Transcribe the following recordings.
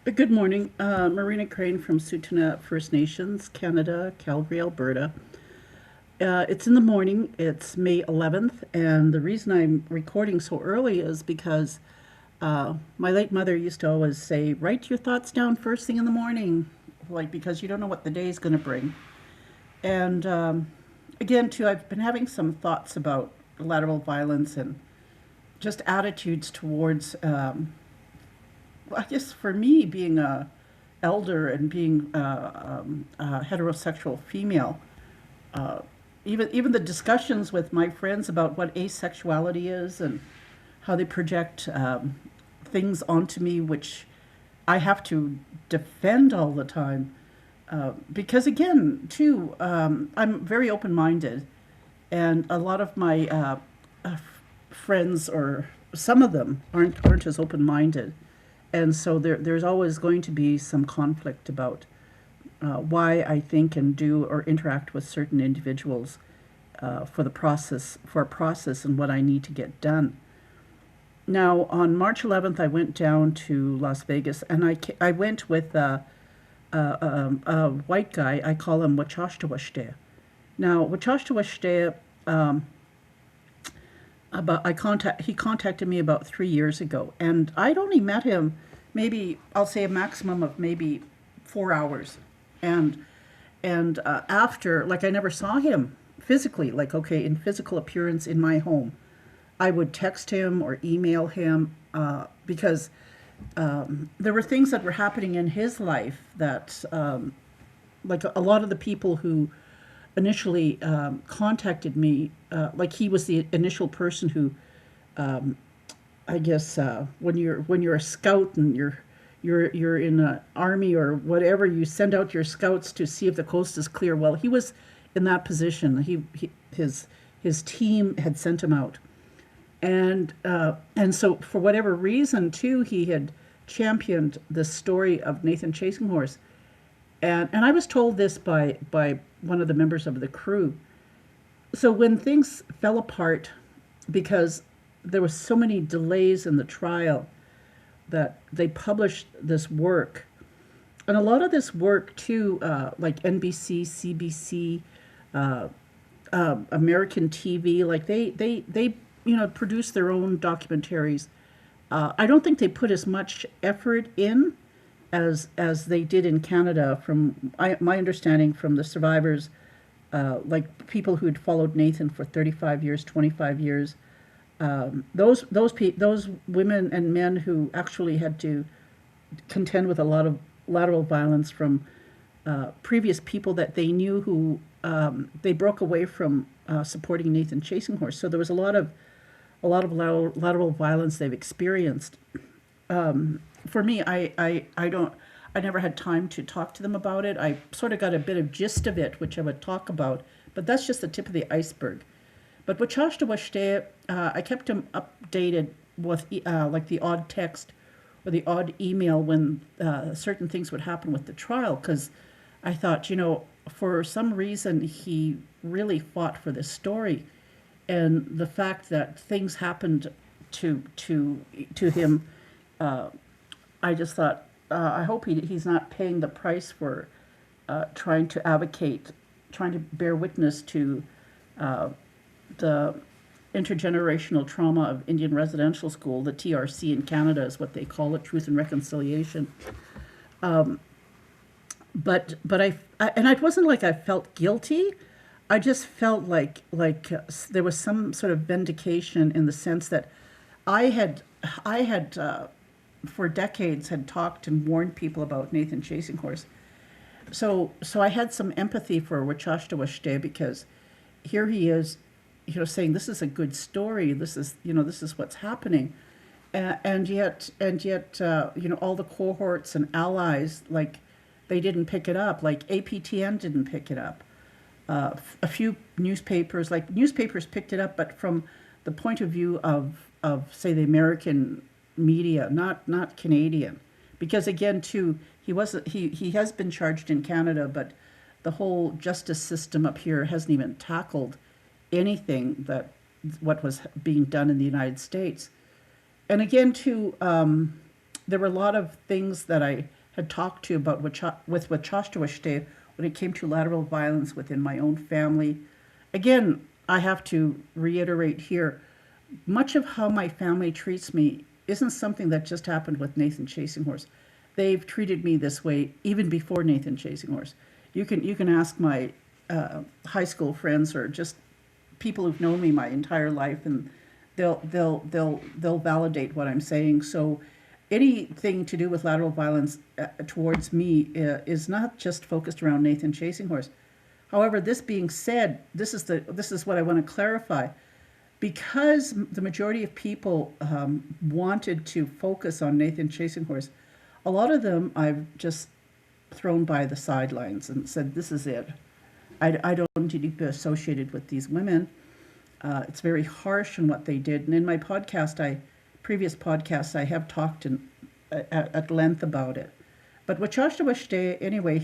Good morning. Marina Crane from Sutuna First Nations, Canada, Calgary, Alberta. It's in the morning. It's May 11th, and the reason I'm recording so early is because my late mother used to always say, write your thoughts down first thing in the morning, like because you don't know what the day is going to bring. And again, too, I've been having some thoughts about lateral violence and just attitudes towards well, I guess for me, being a elder and being a heterosexual female, uh, even the discussions with my friends about what asexuality is and how they project things onto me, which I have to defend all the time. Because again, too, I'm very open-minded, and a lot of my friends, or some of them, aren't as open-minded, and so there's always going to be some conflict about why I think and do or interact with certain individuals for a process and what I need to get done. Now, on March 11th, I went down to Las Vegas, and I went with a white guy. I call him Wachashtawashte. Now, Wachashtawashte, he contacted me about 3 years ago, and I'd only met him maybe, I'll say, a maximum of maybe 4 hours, and after, like, I never saw him physically, like, okay, in physical appearance in my home. I would text him or email him because there were things that were happening in his life that, like, a lot of the people who initially contacted me, like, he was the initial person who, I guess, when you're a scout and you're in an army or whatever, you send out your scouts to see if the coast is clear. Well, he was in that position. His team had sent him out, and so for whatever reason too, he had championed the story of Nathan Chasing Horse, and I was told this by one of the members of the crew. So when things fell apart because there was so many delays in the trial, that they published this work, and a lot of this work too, like NBC, CBC, American TV, like they produce their own documentaries. I don't think they put as much effort in as they did in Canada. From my understanding, from the survivors, like people who had followed Nathan for 35 years, 25 years, those women and men who actually had to contend with a lot of lateral violence from previous people that they knew, who they broke away from supporting Nathan Chasing Horse. So there was a lot of lateral violence they've experienced. For me, I never had time to talk to them about it. I sort of got a bit of gist of it, which I would talk about, but that's just the tip of the iceberg. But with Washte, I kept him updated with like the odd text or the odd email when certain things would happen with the trial, because I thought, for some reason he really fought for this story, and the fact that things happened to him, I just thought, I hope he's not paying the price for trying to advocate, trying to bear witness to the intergenerational trauma of Indian residential school. The TRC in Canada is what they call it, Truth and Reconciliation. But and it wasn't like I felt guilty. I just felt like there was some sort of vindication, in the sense that I had I had for decades had talked and warned people about Nathan Chasing Horse. So I had some empathy for Wachashtawashte, because here he is, saying this is a good story. This is what's happening, and yet, all the cohorts and allies, like, they didn't pick it up. Like APTN didn't pick it up. A few newspapers, like, newspapers picked it up, but from the point of view of say the American media, not Canadian, because again, too, he has been charged in Canada, but the whole justice system up here hasn't even tackled anything that what was being done in the United States. And again, too, there were a lot of things that I had talked to about with Wachashtawaste when it came to lateral violence within my own family. Again, I have to reiterate here, much of how my family treats me isn't something that just happened with Nathan Chasing Horse. They've treated me this way even before Nathan Chasing Horse. You can ask my high school friends or just people who've known me my entire life, and they'll validate what I'm saying. So anything to do with lateral violence towards me is not just focused around Nathan Chasing Horse. However, this being said, this is what I want to clarify. Because the majority of people wanted to focus on Nathan Chasing Horse, a lot of them I've just thrown by the sidelines and said, this is it. I don't need to be associated with these women. It's very harsh in what they did. And in my previous podcasts, I have talked at length about it. But Wachashtawaste, anyway,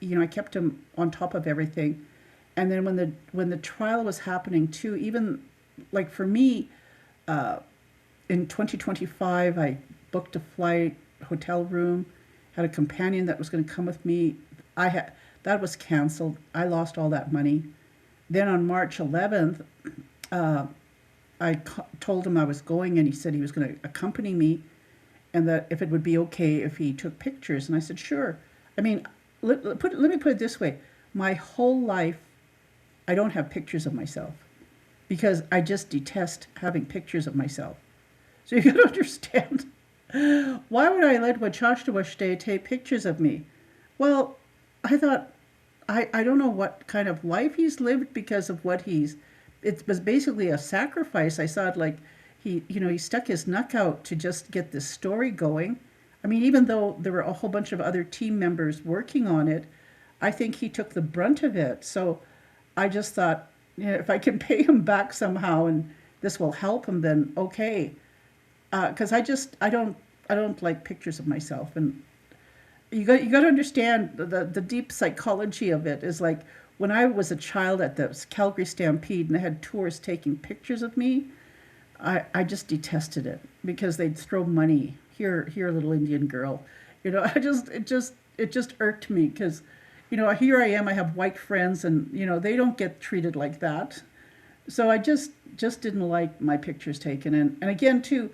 I kept him on top of everything. And then when the trial was happening too, even like for me, in 2025, I booked a flight, hotel room, had a companion that was going to come with me. That was canceled. I lost all that money. Then on March 11th, I told him I was going, and he said he was going to accompany me, and that if it would be okay if he took pictures. And I said, sure. I mean, let me put it this way. My whole life, I don't have pictures of myself because I just detest having pictures of myself. So you got to understand, why would I let Wachashtawaste take pictures of me? Well, I thought, I don't know what kind of life he's lived because of what it was basically a sacrifice. I saw it like he stuck his neck out to just get this story going. I mean, even though there were a whole bunch of other team members working on it, I think he took the brunt of it. So I just thought, if I can pay him back somehow and this will help him, then okay. Because I don't like pictures of myself, and you got to understand the deep psychology of it is like when I was a child at the Calgary Stampede and they had tourists taking pictures of me, I just detested it because they'd throw money here, little Indian girl. It just irked me because, here I am. I have white friends, and they don't get treated like that. So I just didn't like my pictures taken. And again, too,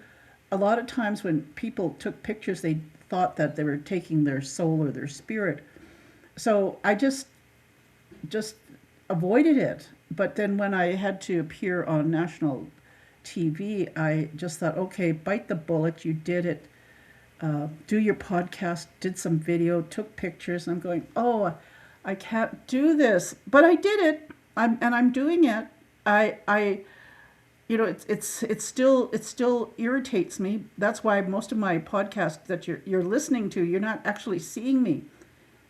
a lot of times when people took pictures, they thought that they were taking their soul or their spirit. So I just avoided it. But then when I had to appear on national TV, I just thought, okay, bite the bullet. You did it. Do your podcast, did some video, took pictures. And I'm going, oh, I can't do this. But I did it. I'm doing it. It still irritates me. That's why most of my podcasts that you're listening to, you're not actually seeing me.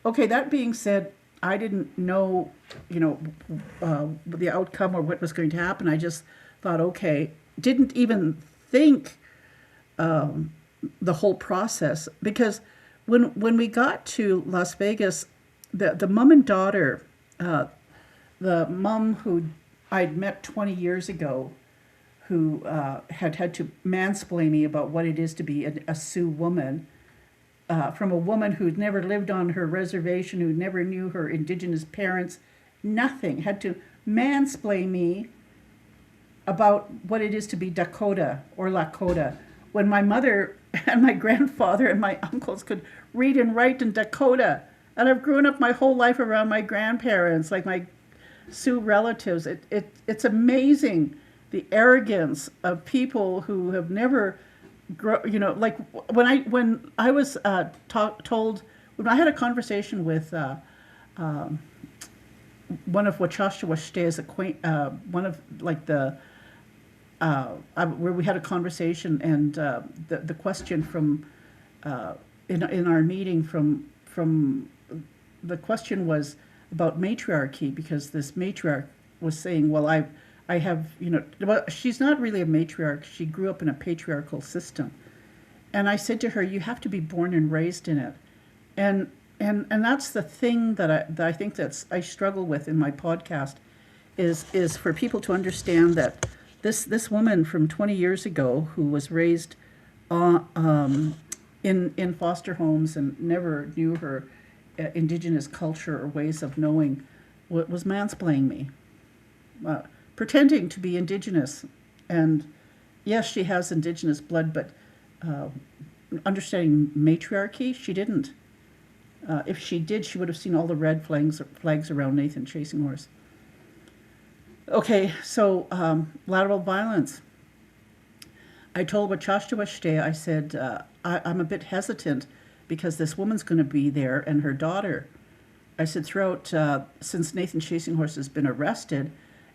Okay, that being said, I didn't know, the outcome or what was going to happen. I just thought, okay, didn't even think the whole process, because when we got to Las Vegas, the mom and daughter, the mom who I'd met 20 years ago, who had to mansplain me about what it is to be a Sioux woman, from a woman who'd never lived on her reservation, who never knew her Indigenous parents, nothing, had to mansplain me about what it is to be Dakota or Lakota, when my mother and my grandfather and my uncles could read and write in Dakota. And I've grown up my whole life around my grandparents, like my Sioux relatives. It's amazing the arrogance of people who have never like when I was told, when I had a conversation with one of Wachashtawaste's one of like the where we had a conversation, and the question from in our meeting from the question was about matriarchy, because this matriarch was saying, well, I have, well, she's not really a matriarch. She grew up in a patriarchal system. And I said to her, you have to be born and raised in it. And that's the thing that I think I struggle with in my podcast is for people to understand that this woman from 20 years ago who was raised in foster homes and never knew her Indigenous culture or ways of knowing, what was mansplaining me, uh, pretending to be Indigenous. And yes, she has Indigenous blood, but uh, understanding matriarchy, she didn't. If she did, she would have seen all the red flags around Nathan chasing horse. Okay, so lateral violence. I told Wachashta, I said, I'm a bit hesitant because this woman's going to be there and her daughter. I said, throughout, since Nathan Chasing Horse has been arrested,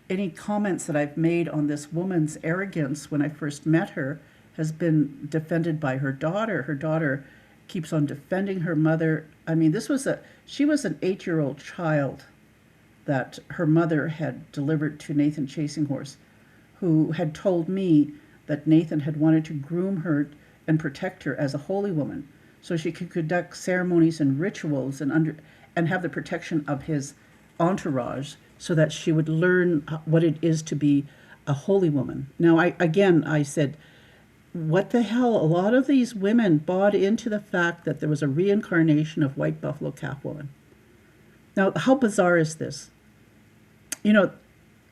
any comments that I've made on this woman's arrogance when I first met her has been defended by her daughter. Her daughter keeps on defending her mother. I mean, she was an 8-year-old child that her mother had delivered to Nathan Chasing Horse, who had told me that Nathan had wanted to groom her and protect her as a holy woman so she could conduct ceremonies and rituals and have the protection of his entourage so that she would learn what it is to be a holy woman. Now, I said, what the hell? A lot of these women bought into the fact that there was a reincarnation of white buffalo calf woman. Now, how bizarre is this? You know,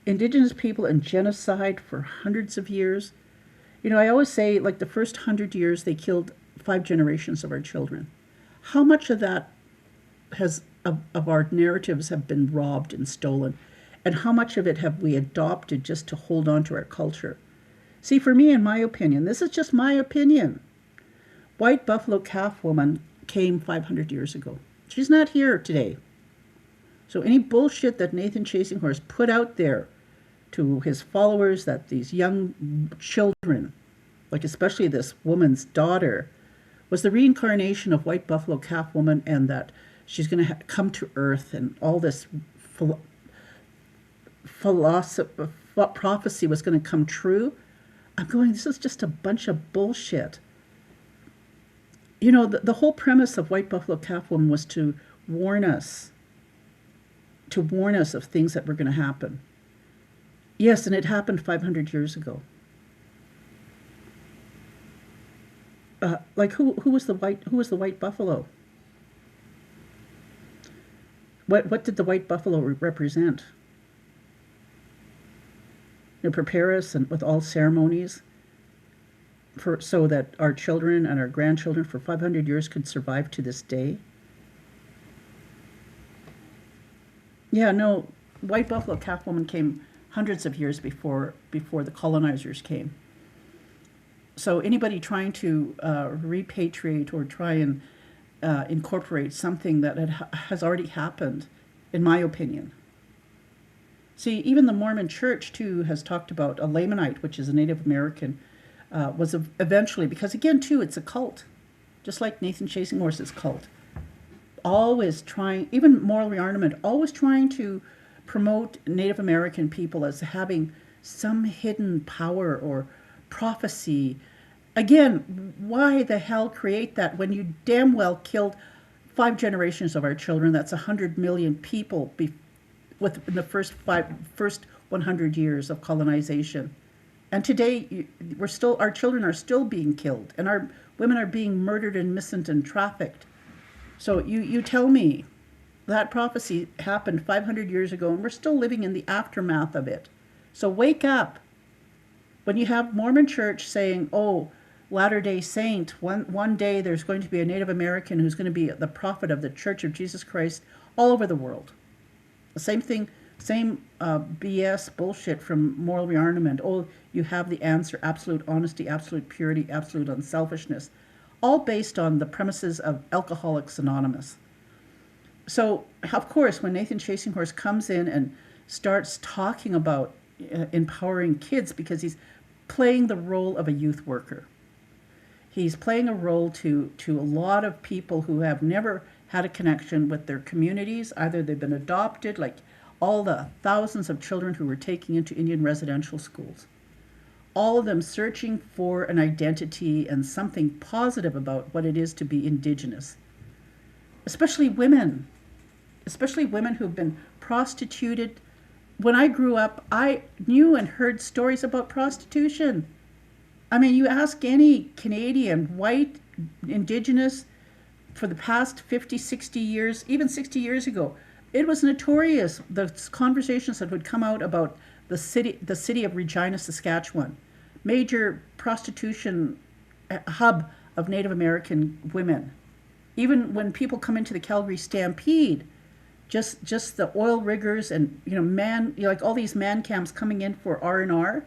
Indigenous people and genocide for hundreds of years. You know, I always say, like, the first 100 years, they killed 5 generations of our children. How much of that of our narratives have been robbed and stolen? And how much of it have we adopted just to hold on to our culture? See, for me, in my opinion, this is just my opinion. White buffalo calf woman came 500 years ago. She's not here today. So any bullshit that Nathan Chasing Horse put out there to his followers, that these young children, like especially this woman's daughter, was the reincarnation of white buffalo calf woman, and that she's going to come to earth, and all this prophecy was going to come true. I'm going, this is just a bunch of bullshit. You know, the whole premise of white buffalo calf woman was to warn us of things that were going to happen. Yes, and it happened 500 years ago. Like who was the white buffalo? What did the white buffalo represent? You know, prepare us and with all ceremonies so that our children and our grandchildren for 500 years could survive to this day. Yeah, no, white buffalo calf woman came hundreds of years before the colonizers came. So anybody trying to repatriate or try and incorporate something that has already happened, in my opinion. See, even the Mormon Church, too, has talked about a Lamanite, which is a Native American, was eventually, because again, too, it's a cult, just like Nathan Chasing Horse's cult. Always trying, even moral rearmament, always trying to promote Native American people as having some hidden power or prophecy. Again, why the hell create that when you damn well killed 5 generations of our children? That's 100 million people within the first 100 years of colonization. And today, our children are still being killed, and our women are being murdered and missing and trafficked. So you tell me that prophecy happened 500 years ago, and we're still living in the aftermath of it. So wake up. When you have Mormon Church saying, oh, Latter-day Saint, one day there's going to be a Native American who's going to be the prophet of the Church of Jesus Christ all over the world. The same thing, same BS bullshit from moral rearmament. Oh, you have the answer, absolute honesty, absolute purity, absolute unselfishness. All based on the premises of Alcoholics Anonymous. So, of course, when Nathan Chasing Horse comes in and starts talking about empowering kids, because he's playing the role of a youth worker. He's playing a role to a lot of people who have never had a connection with their communities. Either they've been adopted, like all the thousands of children who were taken into Indian residential schools. All of them searching for an identity and something positive about what it is to be Indigenous. Especially women who've been prostituted. When I grew up, I knew and heard stories about prostitution. I mean, you ask any Canadian, white, Indigenous, for the past 50, 60 years, even 60 years ago, it was notorious, the conversations that would come out about the city of Regina, Saskatchewan, major prostitution hub of Native American women. Even when people come into the Calgary Stampede, just the oil riggers and like all these man camps coming in for R&R,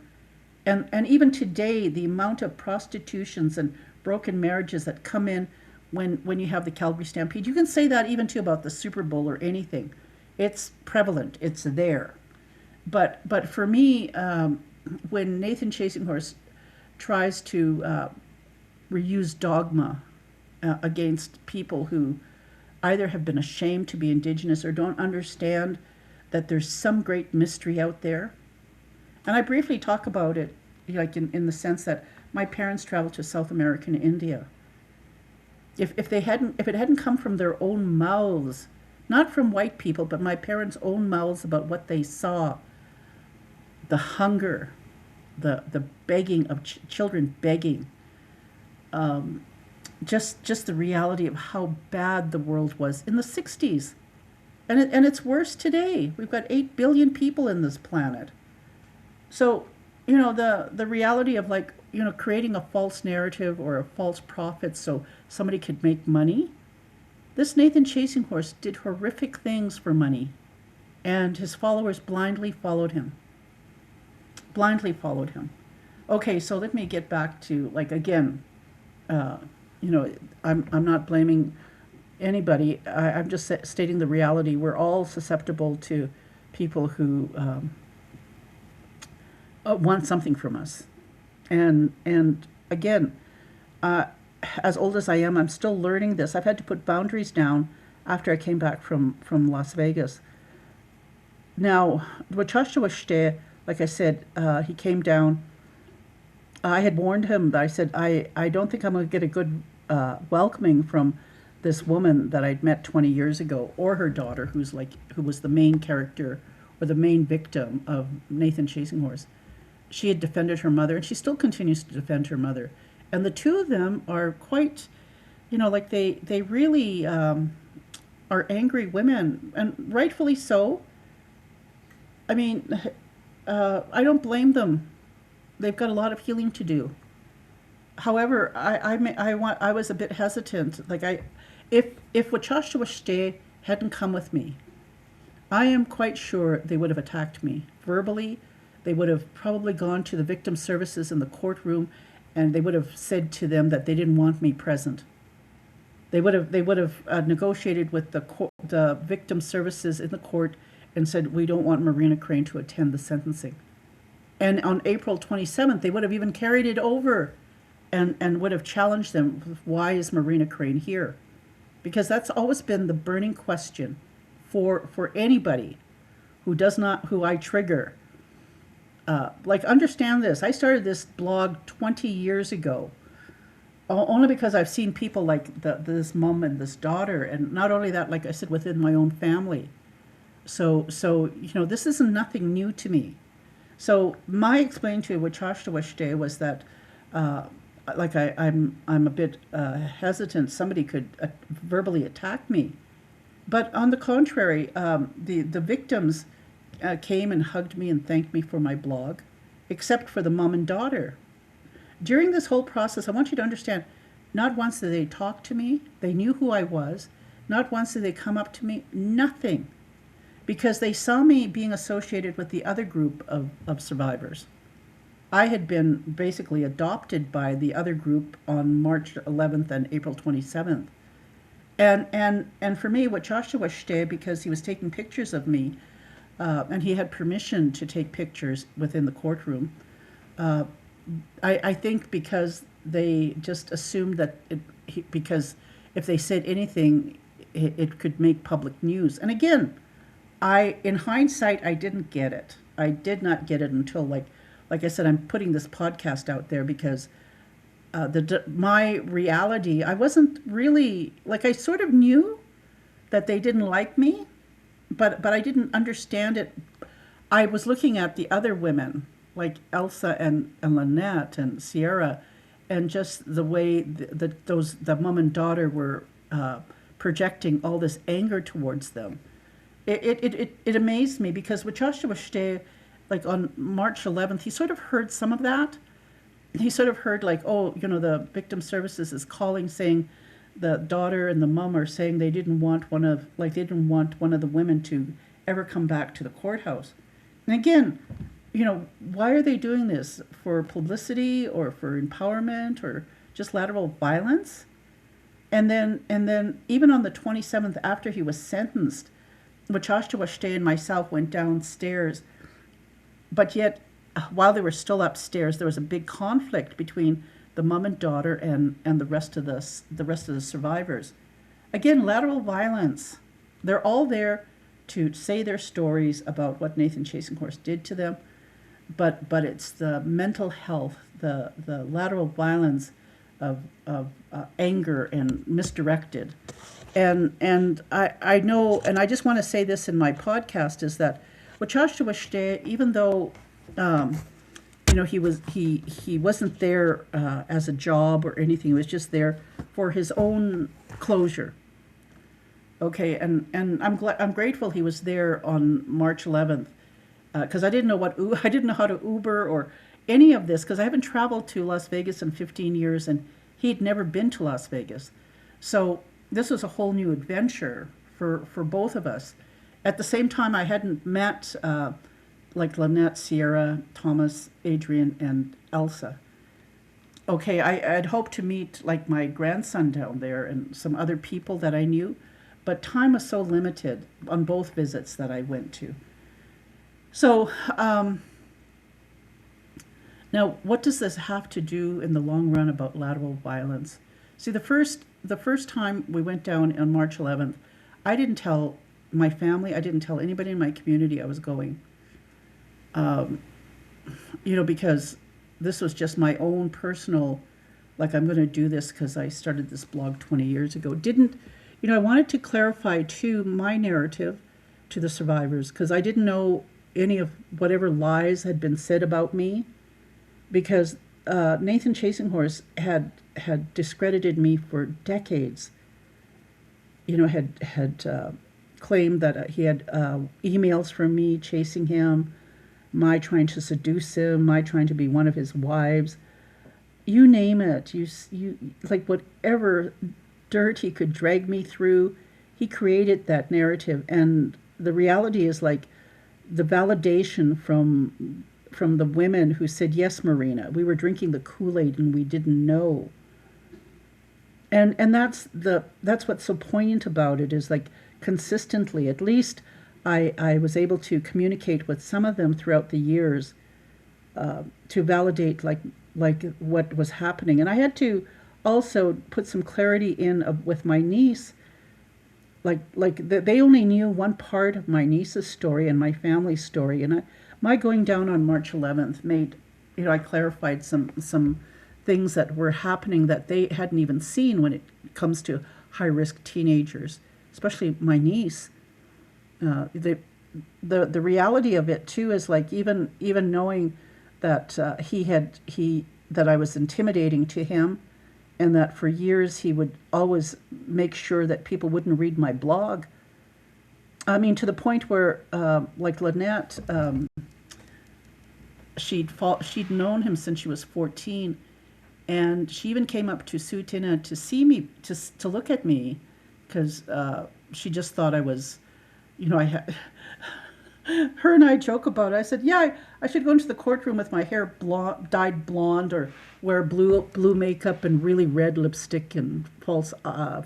and even today the amount of prostitutions and broken marriages that come in when you have the Calgary Stampede. You can say that even too about the Super Bowl or anything. It's prevalent. It's there. But for me, when Nathan Chasinghorse tries to reuse dogma against people who either have been ashamed to be Indigenous or don't understand that there's some great mystery out there. And I briefly talk about it, like in the sense that my parents traveled to South America and India. If it hadn't come from their own mouths, not from white people, but my parents' own mouths about what they saw, the hunger, the begging of children begging, just the reality of how bad the world was in the 60s. And it's worse today. We've got 8 billion people in this planet. So, the reality of creating a false narrative or a false prophet so somebody could make money. This Nathan Chasinghorse did horrific things for money, and his followers blindly followed him. Blindly followed him. Okay, so let me get back to, again, I'm not blaming anybody. I'm just stating the reality. We're all susceptible to people who want something from us. And again, as old as I am, I'm still learning this. I've had to put boundaries down after I came back from Las Vegas. Now, Wachashawashte, like I said, he came down. I had warned him that I said, I don't think I'm going to get a good welcoming from this woman that I'd met 20 years ago, or her daughter, who was the main character or the main victim of Nathan Chasinghorse. She had defended her mother, and she still continues to defend her mother. And the two of them are quite, they really are angry women, and rightfully so. I mean, I don't blame them. They've got a lot of healing to do. However, I was a bit hesitant. If Wachashawashte hadn't come with me, I am quite sure they would have attacked me verbally. They would have probably gone to the victim services in the courtroom, and they would have said to them that they didn't want me present. They would have negotiated with the victim services in the court and said, we don't want Marina Crane to attend the sentencing. And on April 27th, they would have even carried it over and would have challenged them, why is Marina Crane here? Because that's always been the burning question for anybody who I trigger. Understand this. I started this blog 20 years ago, only because I've seen people like this mom and this daughter, and not only that, like I said, within my own family. So this isn't nothing new to me. So my explain to Wachashawashte was that, I'm a bit hesitant. Somebody could verbally attack me, but on the contrary, the victims came and hugged me and thanked me for my blog, except for the mom and daughter. During this whole process, I want you to understand, not once did they talk to me. They knew who I was. Not once did they come up to me. Nothing. Because they saw me being associated with the other group of survivors. I had been basically adopted by the other group on March 11th and April 27th. And for me, Wachashawashte, because he was taking pictures of me, and he had permission to take pictures within the courtroom, I think because they just assumed that because if they said anything, it could make public news. And again, in hindsight, I didn't get it. I did not get it until, like I said, I'm putting this podcast out there because my reality, I wasn't really, I sort of knew that they didn't like me, but I didn't understand it. I was looking at the other women, like Elsa and Lynette and Sierra, and just the way the mom and daughter were projecting all this anger towards them. It amazed me because with Joshua Stay, like on March 11th, he sort of heard some of that. He sort of heard like, oh, the victim services is calling saying the daughter and the mom are saying they didn't want one of the women to ever come back to the courthouse. And again, why are they doing this? For publicity or for empowerment or just lateral violence? And then even on the 27th, after he was sentenced, Joshua Stay and myself went downstairs. But yet, while they were still upstairs, there was a big conflict between the mom and daughter and the rest of the survivors. Again, lateral violence. They're all there to say their stories about what Nathan Chasing Horse did to them, but it's the mental health, the lateral violence of anger and misdirected. And I know, and I just want to say this in my podcast, is that with Joshua Stay, even though he wasn't there as a job or anything, he was just there for his own closure. Okay, and I'm grateful he was there on March 11th, because I didn't know how to Uber or any of this, because I haven't traveled to Las Vegas in 15 years, and he'd never been to Las Vegas. So this was a whole new adventure for both of us. At the same time, I hadn't met like Lynette, Sierra, Thomas, Adrian, and Elsa. Okay, I'd hoped to meet like my grandson down there and some other people that I knew, but time was so limited on both visits that I went to. So now, what does this have to do in the long run about lateral violence? See, the first time we went down on March 11th, I didn't tell my family, I didn't tell anybody in my community I was going. Because this was just my own personal, like, I'm going to do this because I started this blog 20 years ago. I wanted to clarify too my narrative to the survivors, because I didn't know any of whatever lies had been said about me, because Nathan Chasing Horse had discredited me for decades. Had claimed that he had emails from me chasing him, my trying to seduce him, my trying to be one of his wives, you name it. You like whatever dirt he could drag me through, he created that narrative. And the reality is like the validation from the women who said, yes, Marina, we were drinking the Kool-Aid and we didn't know. And that's what's so poignant about it, is like consistently, at least I was able to communicate with some of them throughout the years to validate like what was happening. And I had to also put some clarity in with my niece. They only knew one part of my niece's story and my family's story. And my going down on March 11th made, I clarified some things that were happening that they hadn't even seen when it comes to high-risk teenagers, especially my niece. The reality of it too is like even knowing that that I was intimidating to him, and that for years he would always make sure that people wouldn't read my blog. I mean, to the point where like Lynette, she'd known him since she was 14, and she even came up to Sutina to see me, to look at me, because she just thought I was, her and I joke about it. I said, yeah, I should go into the courtroom with my hair dyed blonde, or wear blue makeup and really red lipstick and false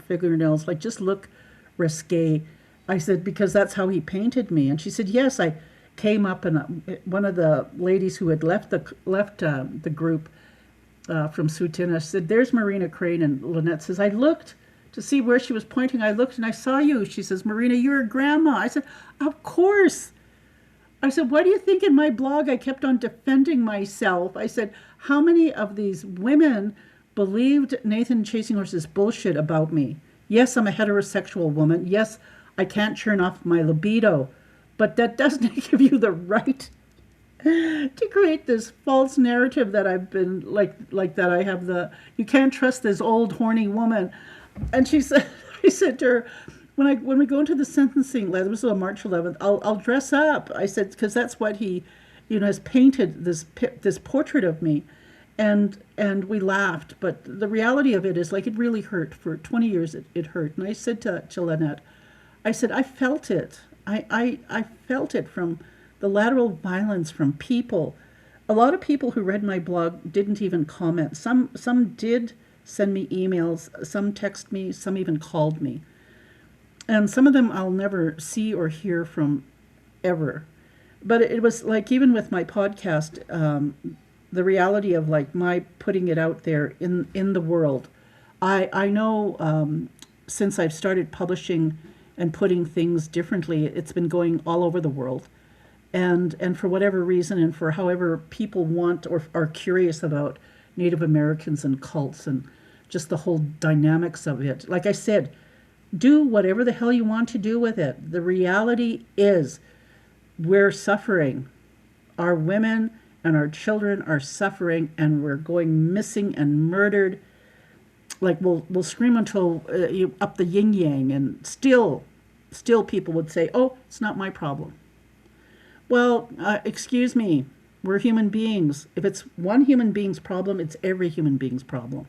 fingernails, like just look risque. I said, because that's how he painted me. And she said, yes. I came up, and one of the ladies who had left the group from Sutina said, there's Marina Crane. And Lynette says, I looked to see where she was pointing. I looked and I saw you. She says, Marina, you're a grandma. I said, of course. I said, why do you think in my blog I kept on defending myself? I said, how many of these women believed Nathan Chasing Horse's bullshit about me? Yes, I'm a heterosexual woman. Yes, I can't turn off my libido. But that doesn't give you the right to create this false narrative that I've been like that I have the you can't trust this old horny woman. And she said, I said to her, when we go into the sentencing, this was on March 11th, I'll dress up. I said, because that's what he, has painted this portrait of me, and we laughed. But the reality of it is, like, it really hurt. For 20 years, it hurt. And I said to Lynette, I said, I felt it. I felt it from the lateral violence from people. A lot of people who read my blog didn't even comment. Some did send me emails, some text me, some even called me. And some of them I'll never see or hear from ever. But it was like, even with my podcast, the reality of like my putting it out there in the world. I know since I've started publishing and putting things differently, it's been going all over the world. And for whatever reason, and for however people want or are curious about Native Americans and cults and just the whole dynamics of it. Like I said, do whatever the hell you want to do with it. The reality is we're suffering. Our women and our children are suffering, and we're going missing and murdered. Like we'll scream until you up the yin yang, and still people would say, "Oh, it's not my problem." Well, excuse me, we're human beings. If it's one human being's problem, it's every human being's problem.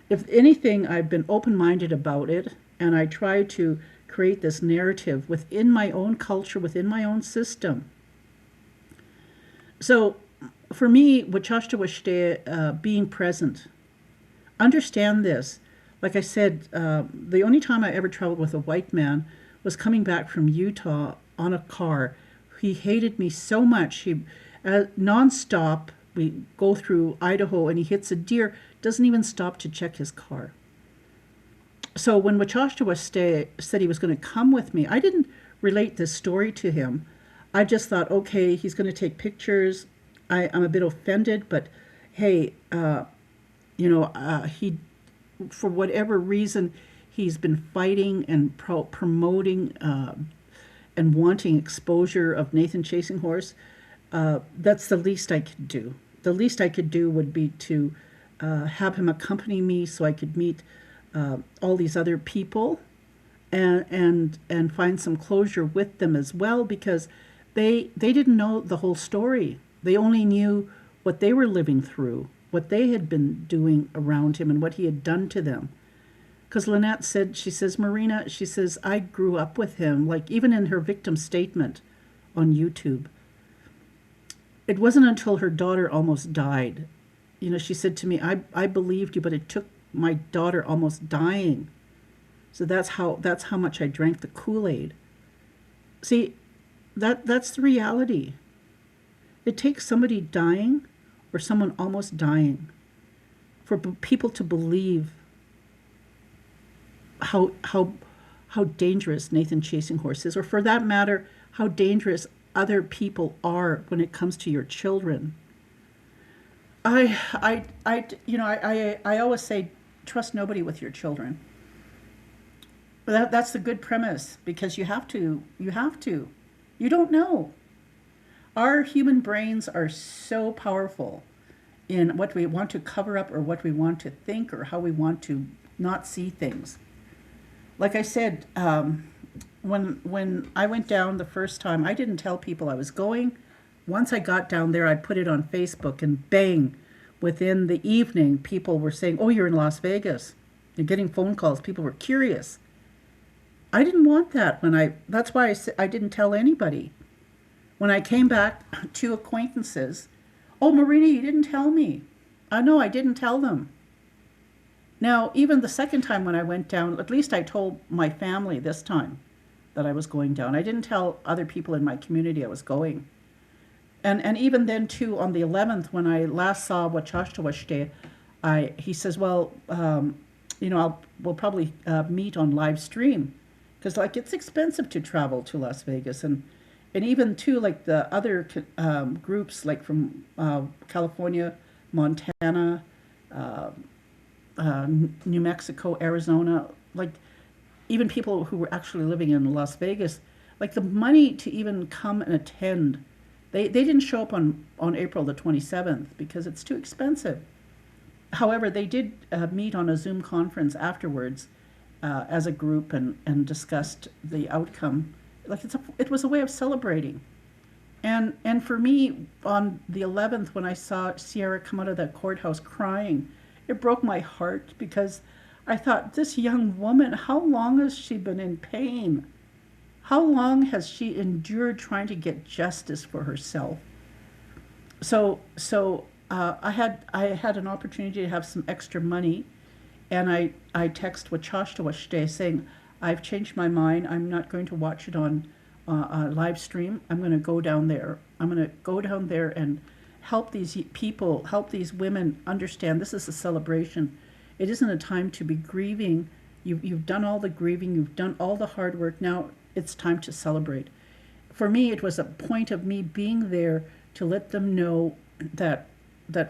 If anything, I've been open-minded about it, and I try to create this narrative within my own culture, within my own system. So for me, Wachashta being present, understand this. Like I said, the only time I ever traveled with a white man was coming back from Utah on a car. He hated me so much. He nonstop. We go through Idaho, and he hits a deer. Doesn't even stop to check his car. So when Wachashta said he was going to come with me, I didn't relate this story to him. I just thought, okay, he's going to take pictures. I'm a bit offended, but hey, he, for whatever reason, he's been fighting and promoting and wanting exposure of Nathan Chasing Horse. That's the least I could do. The least I could do would be to have him accompany me so I could meet all these other people and find some closure with them as well, because they didn't know the whole story. They only knew what they were living through, what they had been doing around him, and what he had done to them. Because Lynette said, she says, Marina, she says, I grew up with him, like even in her victim statement on YouTube. It wasn't until her daughter almost died. She said to me, I believed you, but it took my daughter almost dying. So that's how much I drank the Kool-Aid. See, that's the reality. It takes somebody dying or someone almost dying for people to believe how dangerous Nathan Chasing Horse is, or for that matter, how dangerous other people are when it comes to your children. I always say, trust nobody with your children. But that's the good premise, because you have to. You don't know. Our human brains are so powerful in what we want to cover up or what we want to think or how we want to not see things. Like I said, when I went down the first time, I didn't tell people I was going. Once I got down there, I put it on Facebook, and bang, within the evening, people were saying, oh, you're in Las Vegas. You're getting phone calls. People were curious. I didn't want that that's why I didn't tell anybody. When I came back, 2 acquaintances, oh, Marina, you didn't tell me. No, I didn't tell them. Now, even the second time when I went down, at least I told my family this time that I was going down. I didn't tell other people in my community I was going. And even then, too, on the 11th, when I last saw Wachashta, he says, well, we'll probably meet on live stream. Because, like, it's expensive to travel to Las Vegas. And even, too, like, the other groups, like from California, Montana, New Mexico, Arizona, like even people who were actually living in Las Vegas, like the money to even come and attend They didn't show up on April the 27th because it's too expensive. However, they did meet on a Zoom conference afterwards as a group and discussed the outcome. Like it was a way of celebrating. And for me, on the 11th, when I saw Sierra come out of that courthouse crying, it broke my heart because I thought, this young woman, how long has she been in pain? How long has she endured trying to get justice for herself? I had an opportunity to have some extra money, and I text Wachashtawashte saying, I've changed my mind. I'm not going to watch it on a live stream. I'm going to go down there. I'm going to go down there and help these people, help these women understand this is a celebration. It isn't a time to be grieving. You've done all the grieving. You've done all the hard work. Now it's time to celebrate. For me, it was a point of me being there to let them know that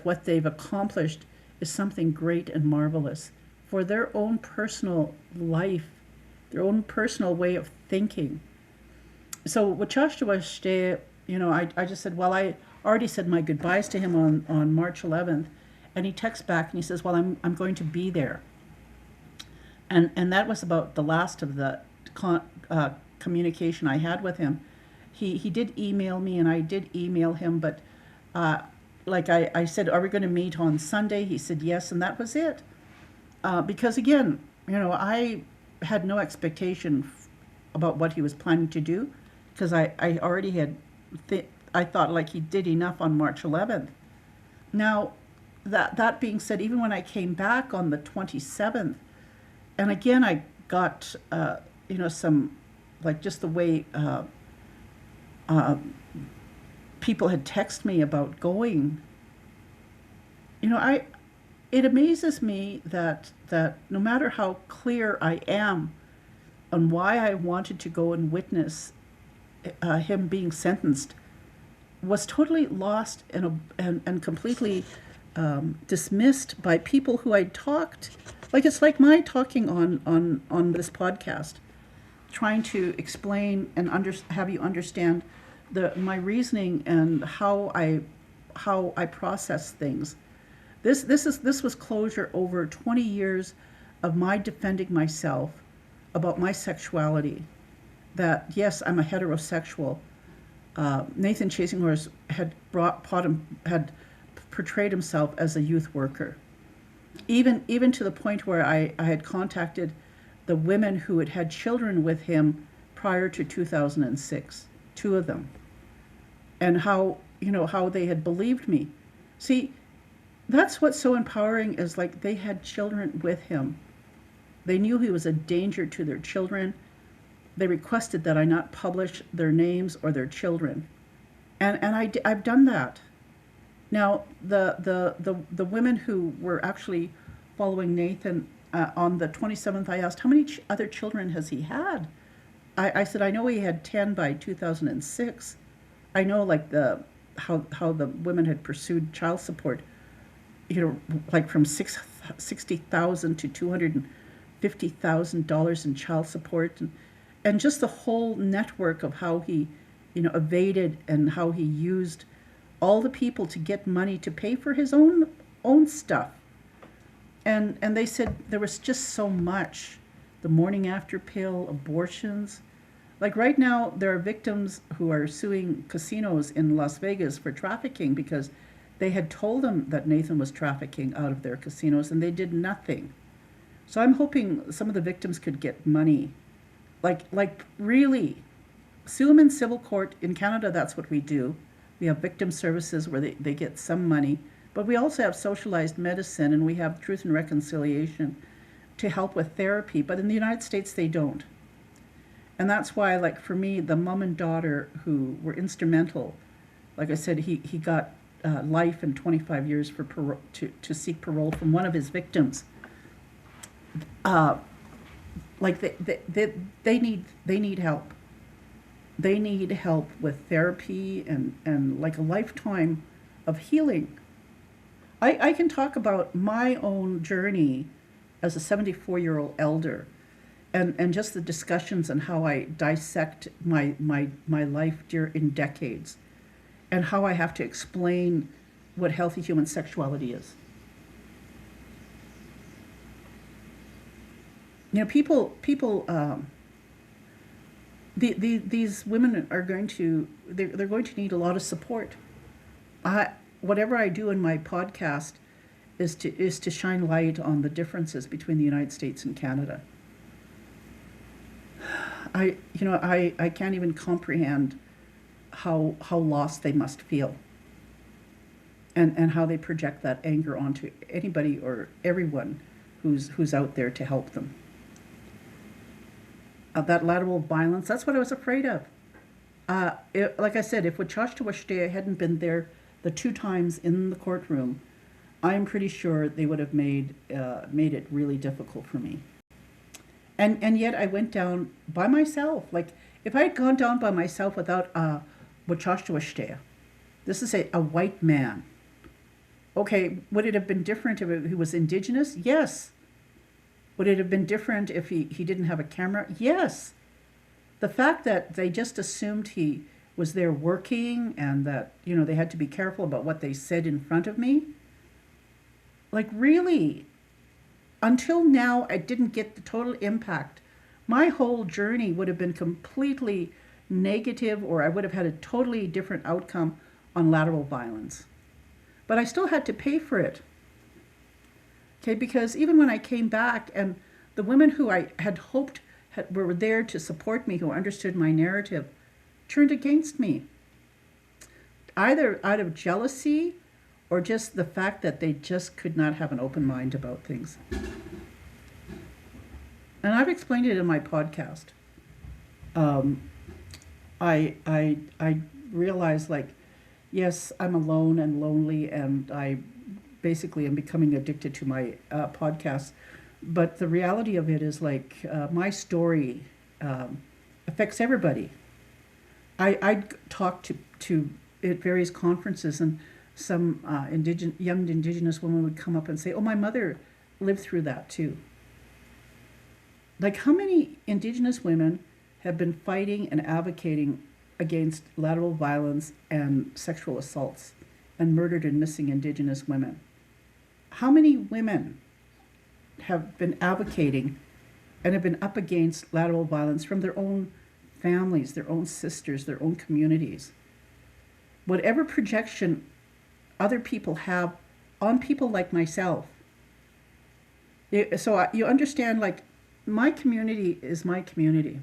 what they've accomplished is something great and marvelous for their own personal life, their own personal way of thinking. So Wachashtawashte, I just said, well, I already said my goodbyes to him on March 11th, and he texts back and he says, well, I'm going to be there. And that was about the last of the communication I had with him. He did email me, and I did email him, but like I said, are we going to meet on Sunday? He said yes, and that was it. Because again, I had no expectation about what he was planning to do, because I already had, I thought like he did enough on March 11th. Now, that being said, even when I came back on the 27th, and again I got, some, like just the way people had texted me about going. It amazes me that no matter how clear I am on why I wanted to go and witness him being sentenced, was totally lost and completely dismissed by people who I'd talked. Like it's like my talking on this podcast, trying to explain and have you understand my reasoning and how I process things. This was closure over 20 years of my defending myself about my sexuality. That yes, I'm a heterosexual. Nathan Chasinghorse had portrayed himself as a youth worker, even to the point where I had contacted the women who had had children with him prior to 2006, two of them, and how they had believed me. See, that's what's so empowering, is like they had children with him. They knew he was a danger to their children. They requested that I not publish their names or their children, and I've done that. Now the women who were actually following Nathan on the 27th, I asked, how many other children has he had? I said, I know he had 10 by 2006. I know like how the women had pursued child support, like from $60,000 to $250,000 in child support, and just the whole network of how he, evaded and how he used all the people to get money to pay for his own stuff. And they said there was just so much. The morning after pill, abortions. Like right now, there are victims who are suing casinos in Las Vegas for trafficking because they had told them that Nathan was trafficking out of their casinos and they did nothing. So I'm hoping some of the victims could get money. Like really, sue them in civil court. In Canada, that's what we do. We have victim services where they get some money, but we also have socialized medicine, and we have truth and reconciliation to help with therapy. But in the United States, they don't. And that's why, like for me, the mom and daughter who were instrumental, like I said, he got life and 25 years for parole, to seek parole from one of his victims. Like they need help. They need help with therapy and like a lifetime of healing. I can talk about my own journey as a 74-year-old elder, and just the discussions and how I dissect my life in decades. and how I have to explain what healthy human sexuality is. You know, these women are going to, they're going to need a lot of support. Whatever I do in my podcast is to shine light on the differences between the United States and Canada. I can't even comprehend how lost they must feel, and how they project that anger onto anybody or everyone who's out there to help them. That lateral violence, that's what I was afraid of. Like I said, if Wachashta hadn't been there the 2 times in the courtroom, I'm pretty sure they would have made it really difficult for me. And yet I went down by myself. Like, if I had gone down by myself without Wachashta, this is a white man. Okay, would it have been different if he was Indigenous? Yes. Would it have been different if he didn't have a camera? Yes. The fact that they just assumed he was there working, and that, they had to be careful about what they said in front of me. Like, really, until now, I didn't get the total impact. My whole journey would have been completely negative, or I would have had a totally different outcome on lateral violence. But I still had to pay for it. Okay, because even when I came back, and the women who I had hoped were there to support me, who understood my narrative, turned against me. Either out of jealousy, or just the fact that they just could not have an open mind about things. And I've explained it in my podcast. I realized, like, yes, I'm alone and lonely, and I basically am becoming addicted to my podcast. But the reality of it is, like, my story affects everybody. I talked to at various conferences, and some young Indigenous women would come up and say, "Oh, my mother lived through that too." Like, how many Indigenous women have been fighting and advocating against lateral violence and sexual assaults and murdered and missing Indigenous women? How many women have been advocating and have been up against lateral violence from their own families, their own sisters, their own communities? Whatever projection other people have on people like myself. So you understand, like, my community is my community.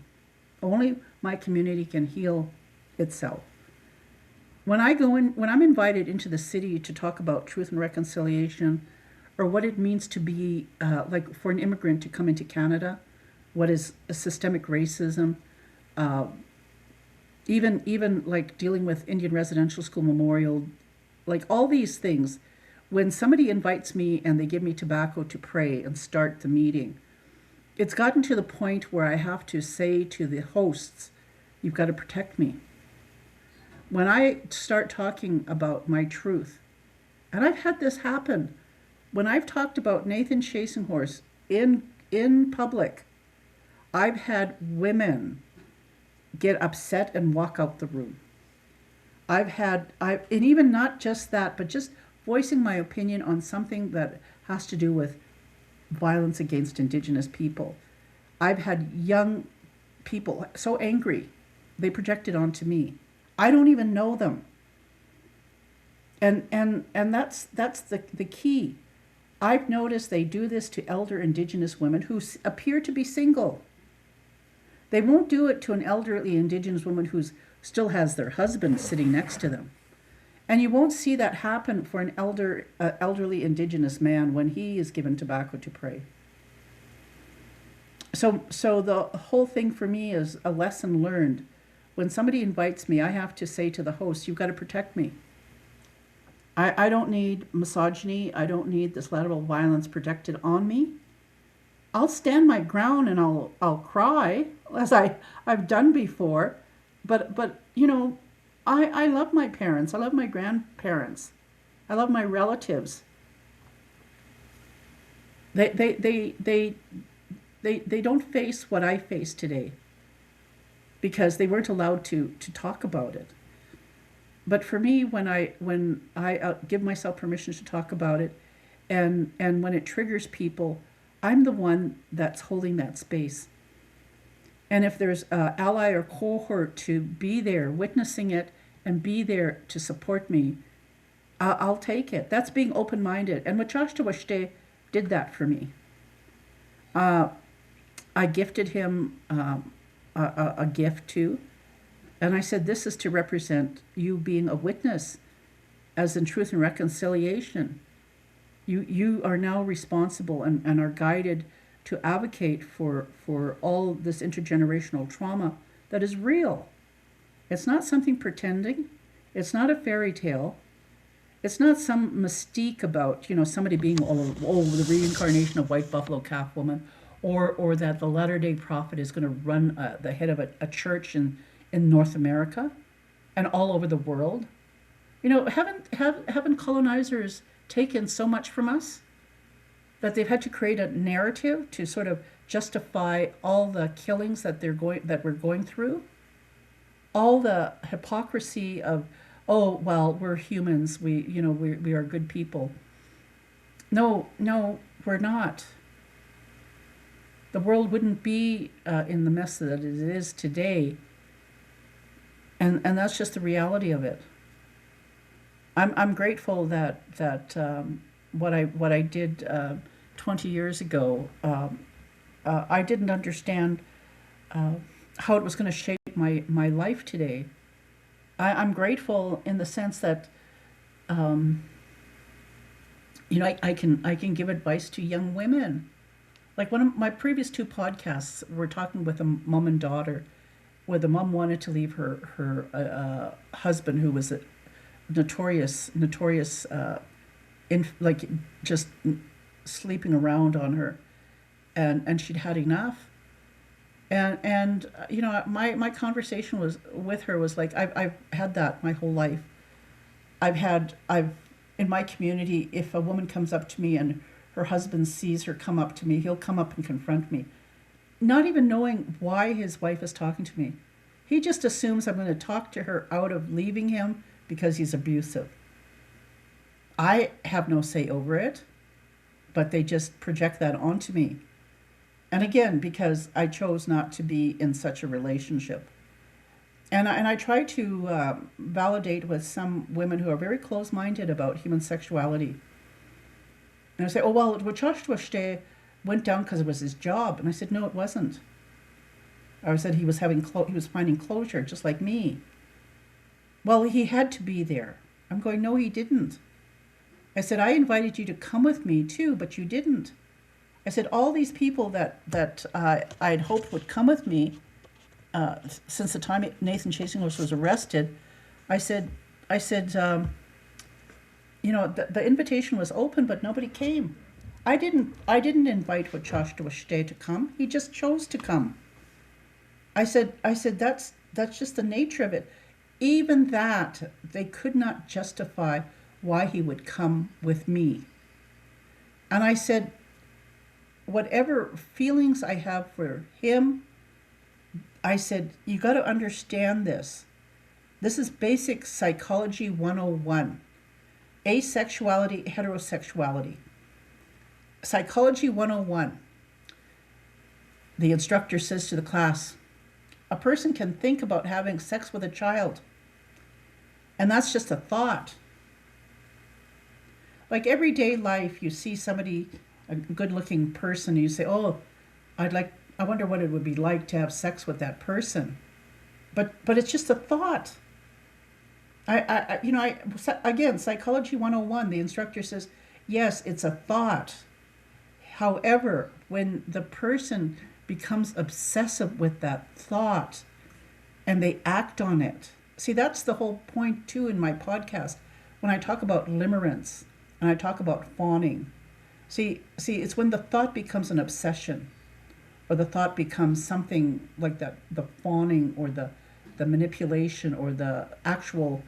Only my community can heal itself. When I'm invited into the city to talk about truth and reconciliation, or what it means to be, like, for an immigrant to come into Canada, what is a systemic racism, even like dealing with Indian Residential School Memorial, like all these things, when somebody invites me and they give me tobacco to pray and start the meeting, it's gotten to the point where I have to say to the hosts, "You've got to protect me." When I start talking about my truth, and I've had this happen, when I've talked about Nathan Chasing Horse in public, I've had women get upset and walk out the room. And even not just that, but just voicing my opinion on something that has to do with violence against Indigenous people. I've had young people so angry, they projected onto me. I don't even know them. And that's the key. I've noticed they do this to elder Indigenous women who appear to be single. They won't do it to an elderly Indigenous woman who still has their husband sitting next to them. And you won't see that happen for an elderly Indigenous man when he is given tobacco to pray. So the whole thing for me is a lesson learned. When somebody invites me, I have to say to the host, "You've got to protect me." I don't need misogyny. I don't need this lateral violence projected on me. I'll stand my ground and I'll cry, as I've done before. But I love my parents. I love my grandparents. I love my relatives. They don't face what I face today because they weren't allowed to talk about it. But for me, when I give myself permission to talk about it, and when it triggers people, I'm the one that's holding that space. And if there's an ally or cohort to be there witnessing it and be there to support me, I'll take it. That's being open minded. And Wachashtawashte did that for me. Uh, I gifted him a gift too. And I said, this is to represent you being a witness, as in truth and reconciliation. You are now responsible and are guided to advocate for all this intergenerational trauma that is real. It's not something pretending. It's not a fairy tale. It's not some mystique about, somebody being, the reincarnation of white buffalo calf woman, or that the Latter-day Prophet is going to run the head of a church in North America and all over the world. Haven't colonizers taken so much from us that they've had to create a narrative to sort of justify all the killings that we're going through? All the hypocrisy of, oh well, we're humans, we are good people. No, we're not. The world wouldn't be in the mess that it is today, and that's just the reality of it. I'm grateful that what I did 20 years ago, I didn't understand how it was going to shape my life today. I'm grateful in the sense that I can give advice to young women. Like one of my previous two podcasts, we're talking with a mom and daughter, where the mom wanted to leave her husband, who was a notorious, like just sleeping around on her, and she'd had enough. And my conversation with her was like, I've had that my whole life. I've in my community, if a woman comes up to me and her husband sees her come up to me, he'll come up and confront me, not even knowing why his wife is talking to me. He just assumes I'm going to talk to her out of leaving him because he's abusive. I have no say over it, but they just project that onto me. And again, because I chose not to be in such a relationship. And I try to validate with some women who are very closed-minded about human sexuality. And I say, oh, well, Wachashtawashte went down because it was his job. And I said, no, it wasn't. I said he was finding closure, just like me. Well, he had to be there. I'm going, no, he didn't. I said, I invited you to come with me too, but you didn't. I said, all these people that I'd hoped would come with me, since the time Nathan Chasinghorse was arrested, I said, the invitation was open, but nobody came. I didn't invite Wachashtawashte to come. He just chose to come. I said that's just the nature of it. Even that, they could not justify why he would come with me. And I said, whatever feelings I have for him, I said, you got to understand this. This is basic psychology 101. Asexuality, heterosexuality. Psychology 101. The instructor says to the class, a person can think about having sex with a child, and that's just a thought. Like everyday life, you see somebody, a good-looking person, and you say, oh, I wonder what it would be like to have sex with that person. But it's just a thought. Again, psychology 101, the instructor says, yes, it's a thought. However, when the person becomes obsessive with that thought and they act on it, see, that's the whole point too in my podcast when I talk about limerence and I talk about fawning. See, it's when the thought becomes an obsession, or the thought becomes something like that, the fawning or the manipulation or the actual,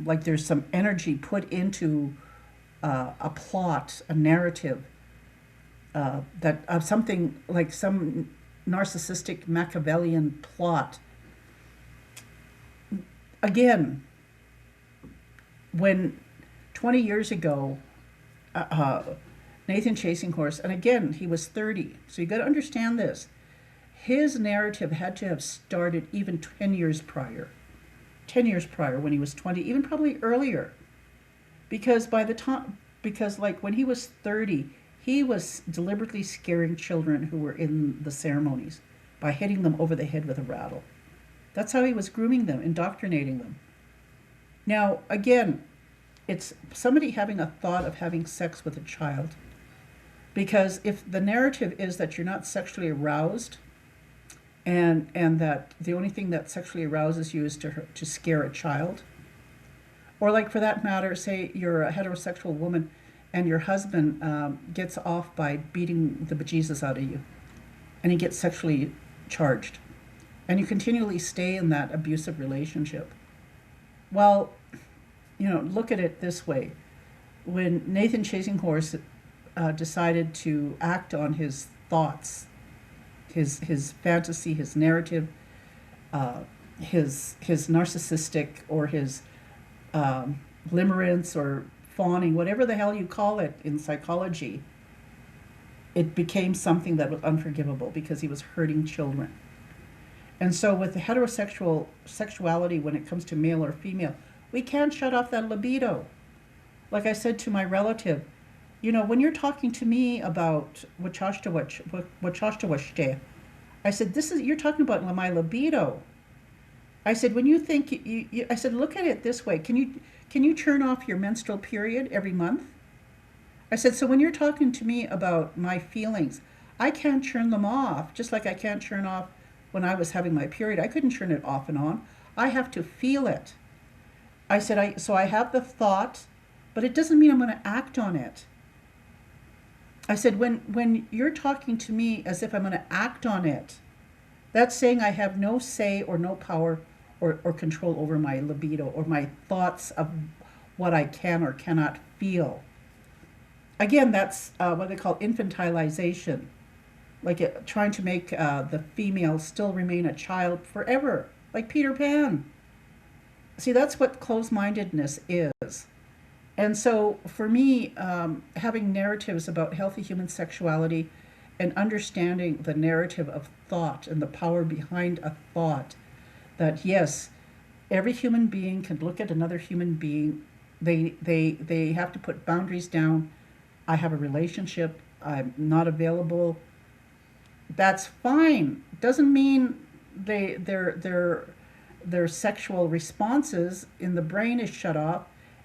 like there's some energy put into a plot, a narrative, that of something like some narcissistic Machiavellian plot. Again, when 20 years ago, uh, Nathan Chasing Horse, and again, he was 30. So you got to understand this. His narrative had to have started even 10 years prior. 10 years prior when he was 20, even probably earlier. Because by the time, because like when he was 30, he was deliberately scaring children who were in the ceremonies by hitting them over the head with a rattle. That's how he was grooming them, indoctrinating them. Now, again, it's somebody having a thought of having sex with a child. Because if the narrative is that you're not sexually aroused, and that the only thing that sexually arouses you is to scare a child, or like for that matter, say you're a heterosexual woman and your husband gets off by beating the bejesus out of you, and he gets sexually charged, and you continually stay in that abusive relationship. Well, look at it this way. When Nathan Chasing Horse decided to act on his thoughts, his fantasy, his narrative, his narcissistic or his limerence or fawning, whatever the hell you call it in psychology, it became something that was unforgivable because he was hurting children. And so with the heterosexual sexuality, when it comes to male or female, we can't shut off that libido. Like I said to my relative, when you're talking to me about wachashtawashte, I said, you're talking about my libido. I said, when you think, I said, look at it this way. Can you turn off your menstrual period every month? I said, so when you're talking to me about my feelings, I can't turn them off, just like I can't turn off when I was having my period. I couldn't turn it off and on. I have to feel it. I said, so I have the thought, but it doesn't mean I'm going to act on it. I said, when you're talking to me as if I'm going to act on it, that's saying I have no say or no power or control over my libido or my thoughts of what I can or cannot feel. Again, that's what they call infantilization, like trying to make the female still remain a child forever, like Peter Pan. See, that's what closed-mindedness is. And so for me, having narratives about healthy human sexuality and understanding the narrative of thought and the power behind a thought, that yes, every human being can look at another human being. They have to put boundaries down. I have a relationship. I'm not available. That's fine. Doesn't mean their sexual responses in the brain is shut off.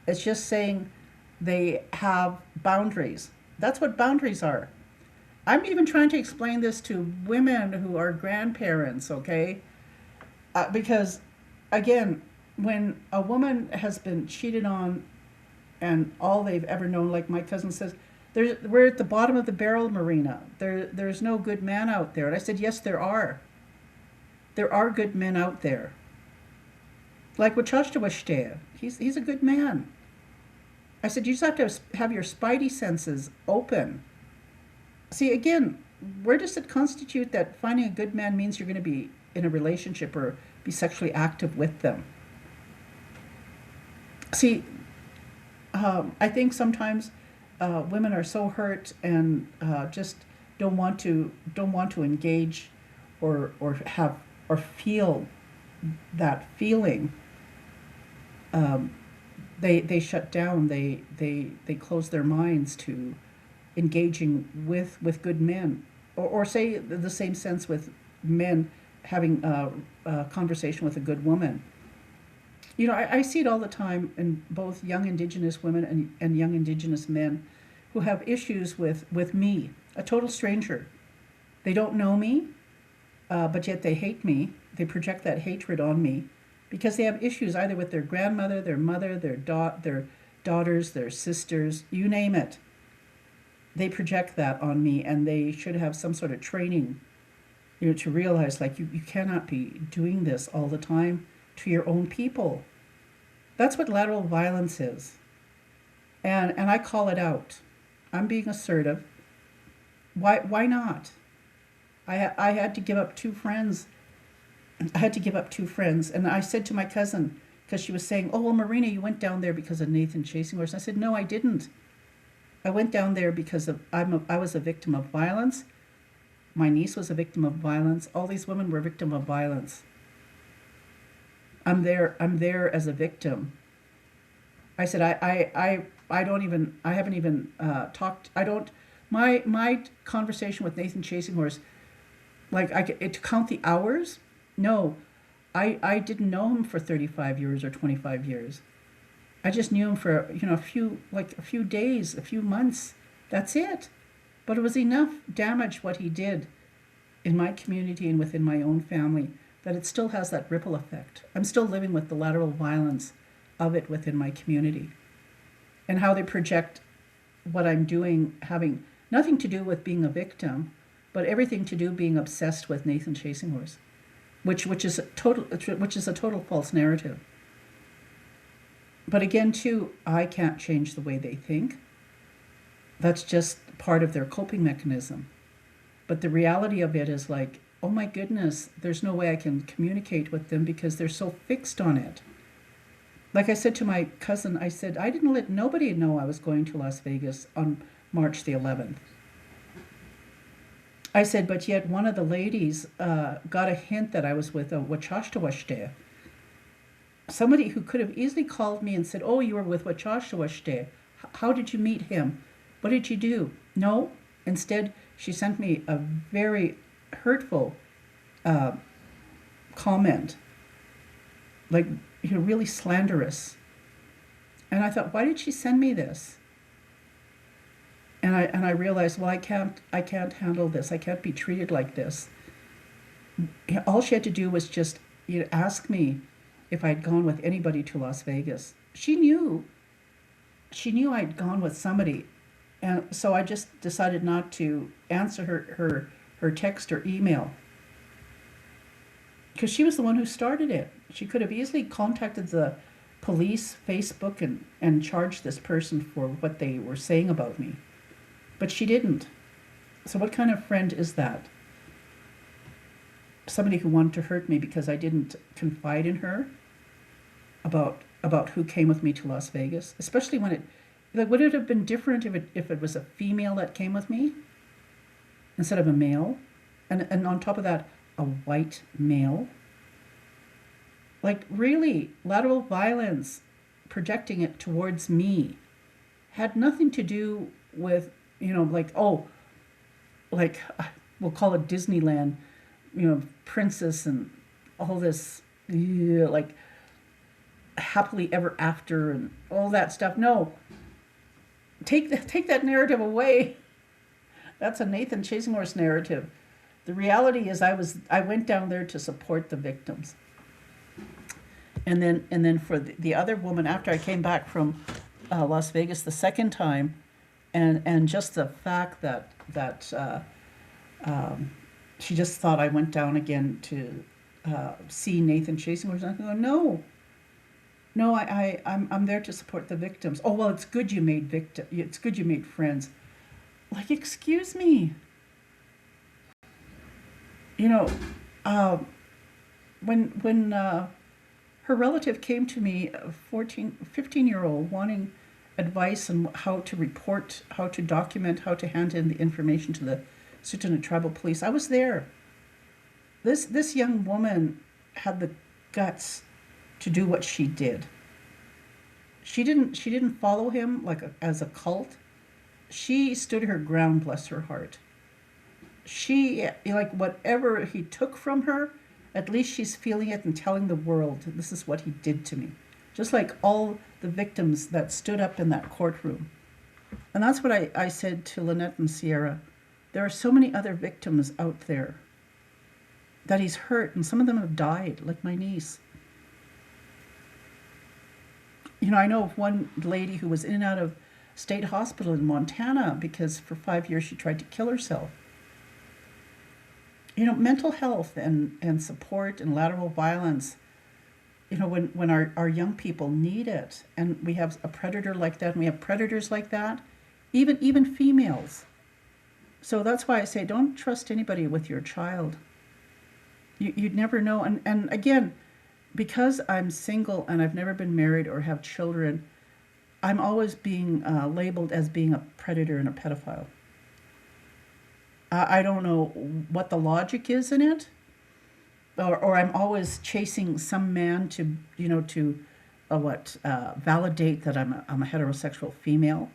It's just saying they have boundaries. That's what boundaries are. I'm even trying to explain this to women who are grandparents, okay? Because, again, when a woman has been cheated on and all they've ever known, like my cousin says, we're at the bottom of the barrel, Marina. There's no good man out there. And I said, yes, there are. There are good men out there. Like Wachashtawashtea. He's a good man. I said, you just have to have your spidey senses open. See, again, where does it constitute that finding a good man means you're going to be in a relationship or be sexually active with them? See, I think sometimes women are so hurt and just don't want to engage or have or feel that feeling. They shut down. They close their minds to engaging with good men, or say the same sense with men having a conversation with a good woman. I see it all the time in both young Indigenous women and young Indigenous men who have issues with me, a total stranger. They don't know me, but yet they hate me. They project that hatred on me because they have issues either with their grandmother, their mother, their daughters, their sisters, you name it. They project that on me, and they should have some sort of training, to realize like you cannot be doing this all the time to your own people. That's what lateral violence is. And I call it out. I'm being assertive. Why not? I had to give up two friends. And I said to my cousin, because she was saying, "Oh, well, Marina, you went down there because of Nathan chasing horse." I said, "No, I didn't. I went down there because I was a victim of violence. My niece was a victim of violence. All these women were victim of violence. I'm there as a victim." I said, I don't even, I haven't even talked, I don't, my conversation with Nathan chasing horse, like to count the hours, no, I didn't know him for 35 years or 25 years. I just knew him for, a few days, a few months. That's it. But it was enough damage what he did in my community and within my own family that it still has that ripple effect. I'm still living with the lateral violence of it within my community, and how they project what I'm doing having nothing to do with being a victim, but everything to do being obsessed with Nathan chasing horse, which is a total false narrative. But again, too, I can't change the way they think. That's just part of their coping mechanism. But the reality of it is like, oh my goodness, there's no way I can communicate with them because they're so fixed on it. Like I said to my cousin, I said, I didn't let nobody know I was going to Las Vegas on March the 11th. I said, but yet one of the ladies got a hint that I was with a Wachashtawashte. Somebody who could have easily called me and said, oh, you were with Wachashtawashte. How did you meet him? What did you do? No. Instead, she sent me a very hurtful comment, like, really slanderous. And I thought, why did she send me this? And I realized, well, I can't handle this. I can't be treated like this. All she had to do was just ask me if I'd gone with anybody to Las Vegas. She knew I'd gone with somebody. And so I just decided not to answer her text or email, because she was the one who started it. She could have easily contacted the police, Facebook, and charged this person for what they were saying about me. But she didn't. So what kind of friend is that? Somebody who wanted to hurt me because I didn't confide in her about who came with me to Las Vegas, especially when would it have been different if it was a female that came with me instead of a male? And on top of that, a white male? Like, really, lateral violence, projecting it towards me, had nothing to do with, we'll call it Disneyland, princess and all this, like, happily ever after and all that stuff. No. Take that narrative away. That's a Nathan chasing horse narrative. The reality is I went down there to support the victims. And then for the other woman, after I came back from Las Vegas the second time, and just the fact that she just thought I went down again to see Nathan chasing horse. I go, no, I'm there to support the victims. Oh, well, it's good you made friends. Like, excuse me. When her relative came to me, a 15-year-old, wanting advice on how to report, how to document, how to hand in the information to the Sutuna Tribal Police, I was there. This young woman had the guts to do what she did. She didn't follow him as a cult. She stood her ground, bless her heart. She, whatever he took from her, at least she's feeling it and telling the world, this is what he did to me. Just like all the victims that stood up in that courtroom. And that's what I said to Lynette and Sierra. There are so many other victims out there that he's hurt, and some of them have died, like my niece. I know of one lady who was in and out of state hospital in Montana because for 5 years she tried to kill herself. Mental health and support and lateral violence, when our young people need it, and we have a predator like that, and we have predators like that, even females. So that's why I say don't trust anybody with your child. You'd never know. And again, because I'm single and I've never been married or have children, I'm always being labeled as being a predator and a pedophile. I don't know what the logic is in it, or I'm always chasing some man to, to validate that I'm a heterosexual female.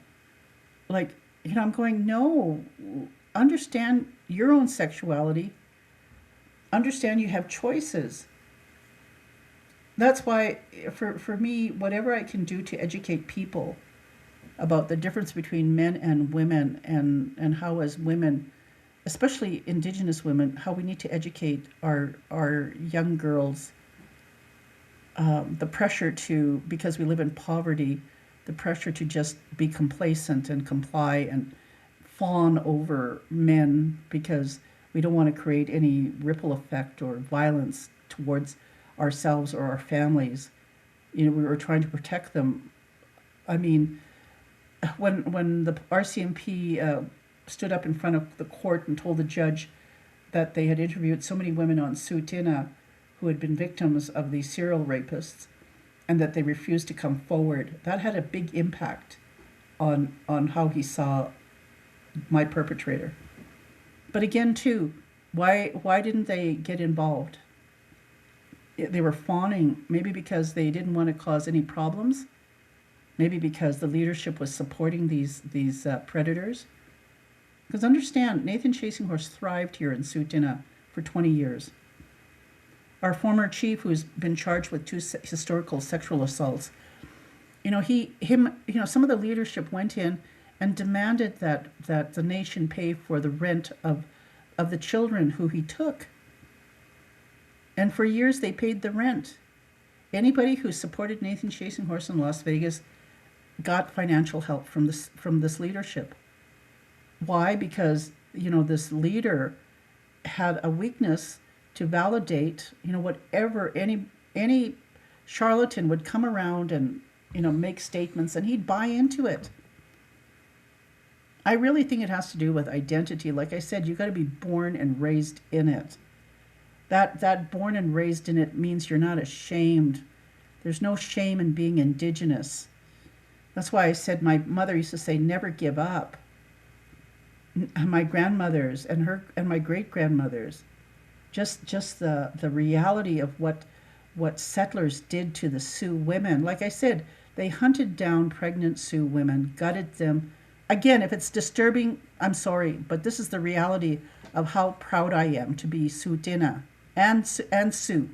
Like, I'm going, no, understand your own sexuality, understand you have choices. That's why, for me, whatever I can do to educate people about the difference between men and women, and how, as women, especially Indigenous women, how we need to educate our young girls, the pressure to, because we live in poverty, the pressure to just be complacent and comply and fawn over men because we don't want to create any ripple effect or violence towards ourselves or our families. We were trying to protect them. I mean, when the RCMP stood up in front of the court and told the judge that they had interviewed so many women on Sutina who had been victims of these serial rapists, and that they refused to come forward, that had a big impact on how he saw my perpetrator. But again, too, why didn't they get involved? They were fawning, maybe because they didn't want to cause any problems, maybe because the leadership was supporting these predators. Because understand, Nathan Chasing Horse thrived here in Sutina for 20 years. Our former chief, who's been charged with 2 historical sexual assaults, some of the leadership went in and demanded that the nation pay for the rent of the children who he took. And for years they paid the rent. Anybody who supported Nathan Chasing Horse in Las Vegas got financial help from this leadership. Why? Because this leader had a weakness to validate whatever any charlatan would come around and make statements, and he'd buy into it. I really think it has to do with identity. Like I said, you got to be born and raised in it. That born and raised in it means you're not ashamed. There's no shame in being Indigenous. That's why I said, my mother used to say, never give up. My grandmothers and my great grandmothers, just the reality of what settlers did to the Sioux women. Like I said, they hunted down pregnant Sioux women, gutted them. Again, if it's disturbing, I'm sorry, but this is the reality of how proud I am to be Tsuut'ina and Sioux.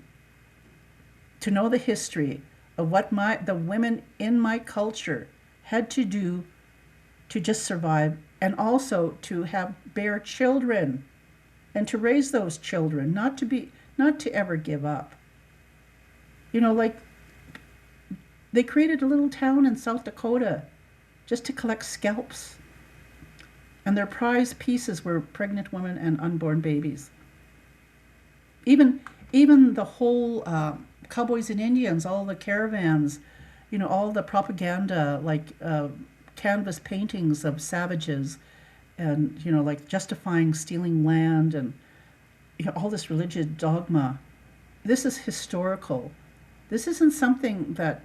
To know the history of what the women in my culture had to do to just survive, and also to bear children and to raise those children, not to ever give up. Like, they created a little town in South Dakota just to collect scalps. And their prize pieces were pregnant women and unborn babies. Even the whole cowboys and Indians, all the caravans, all the propaganda, like canvas paintings of savages, and like justifying stealing land, and all this religious dogma. This is historical. This isn't something that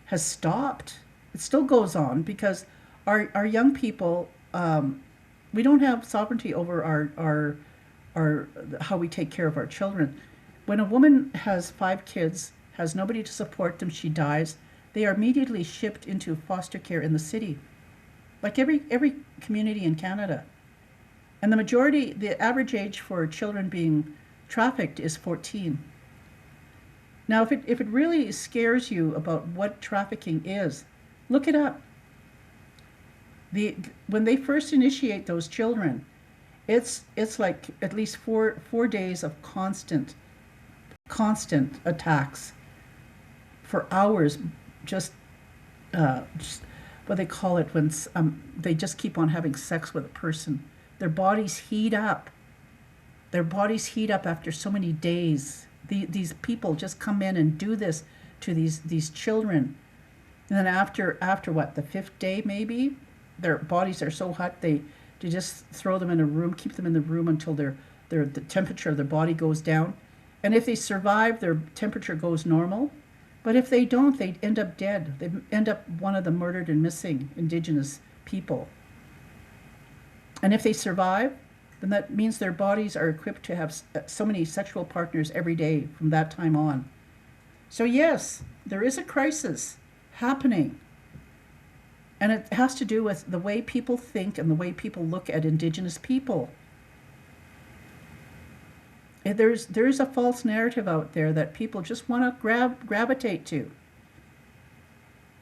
has stopped. It still goes on because our young people, we don't have sovereignty over our how we take care of our children. When a woman has 5 kids, has nobody to support them, she dies, they are immediately shipped into foster care in the city, like every community in Canada. And the average age for children being trafficked is 14. Now, if it really scares you about what trafficking is, look it up. When they first initiate those children, it's like at least four days of constant attacks for hours, just what they call it when they just keep on having sex with a person. Their bodies heat up. Their bodies heat up after so many days. These people just come in and do this to these children. And then after what, the 5th day maybe, their bodies are so hot they just throw them in a room, keep them in the room until the temperature of their body goes down. And if they survive, their temperature goes normal. But if they don't, they end up dead. They end up one of the murdered and missing Indigenous people. And if they survive, then that means their bodies are equipped to have so many sexual partners every day from that time on. So, yes, there is a crisis happening. And it has to do with the way people think and the way people look at Indigenous people. There's a false narrative out there that people just want to gravitate to.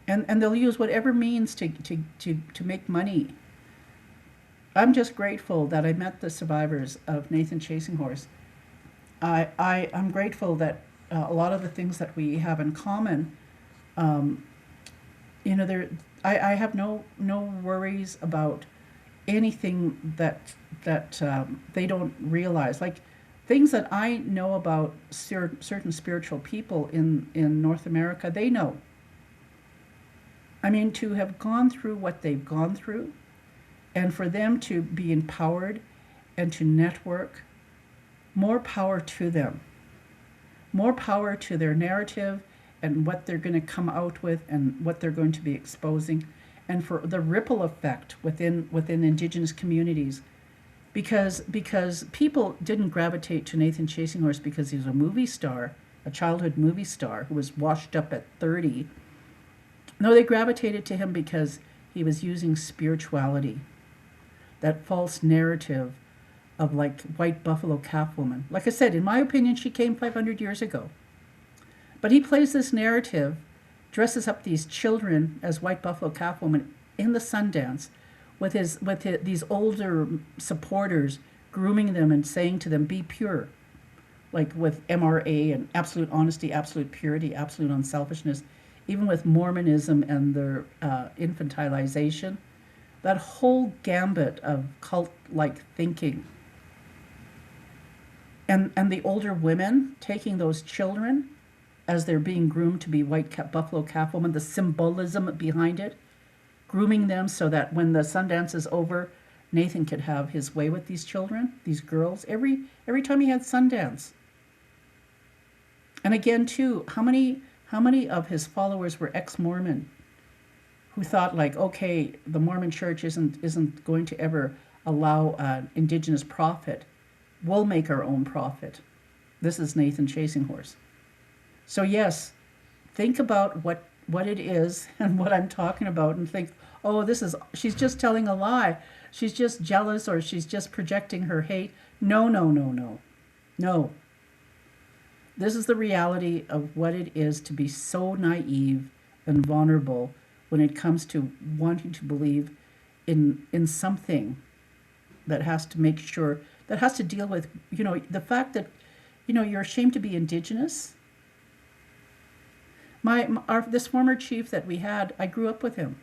And they'll use whatever means to make money. I'm just grateful that I met the survivors of Nathan Chasing Horse. I'm grateful that a lot of the things that we have in common, I have no worries about anything that they don't realize. Like things that I know about certain spiritual people in North America, they know. I mean, to have gone through what they've gone through, and for them to be empowered and to network, more power to them. More power to their narrative and what they're going to come out with and what they're going to be exposing, and for the ripple effect within Indigenous communities. Because people didn't gravitate to Nathan Chasing Horse because he was a movie star, a childhood movie star who was washed up at 30. No, they gravitated to him because he was using spirituality, that false narrative of like white buffalo calf woman. Like I said, in my opinion, she came 500 years ago. But he plays this narrative, dresses up these children as white buffalo calf woman in the Sundance with these older supporters grooming them and saying to them, be pure, like with MRA and absolute honesty, absolute purity, absolute unselfishness, even with Mormonism and their infantilization, that whole gambit of cult-like thinking. And the older women taking those children as they're being groomed to be white buffalo calf woman, the symbolism behind it, grooming them so that when the Sundance is over, Nathan could have his way with these children, these girls, every time he had Sundance. And again, too, how many of his followers were ex-Mormon who thought like, okay, the Mormon church isn't going to ever allow an Indigenous prophet. We'll make our own prophet. This is Nathan Chasing Horse. So yes, think about what it is and what I'm talking about and think, oh, she's just telling a lie. She's just jealous or she's just projecting her hate. No. No. This is the reality of what it is to be so naive and vulnerable when it comes to wanting to believe in something that has to make sure, that has to deal with, the fact that, you're ashamed to be Indigenous. This former chief that we had, I grew up with him.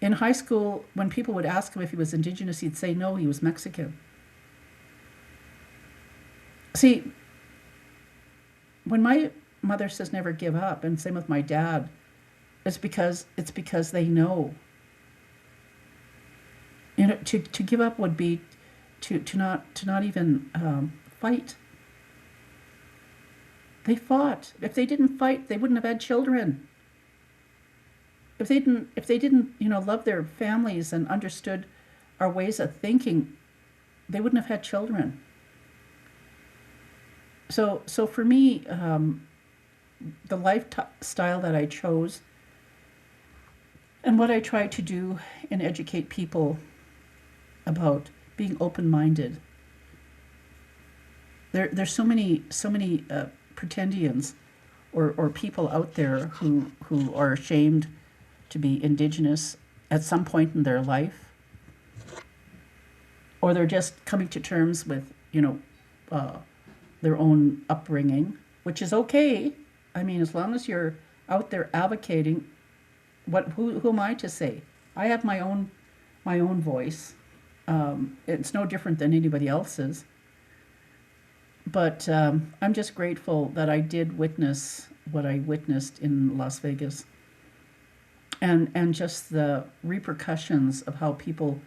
In high school, when people would ask him if he was Indigenous, he'd say no, he was Mexican. See, when my mother says never give up, and same with my dad, it's because they know. To give up would be to not even fight. They fought. If they didn't fight, they wouldn't have had children. If they didn't, love their families and understood our ways of thinking, they wouldn't have had children. So for me, the lifestyle that I chose and what I try to do and educate people about being open-minded. There's so many pretendians or people out there who are ashamed to be Indigenous at some point in their life, or they're just coming to terms with their own upbringing, which is okay. I mean, as long as you're out there advocating, who am I to say? I have my own voice. It's no different than anybody else's. But I'm just grateful that I did witness what I witnessed in Las Vegas, and just the repercussions of how people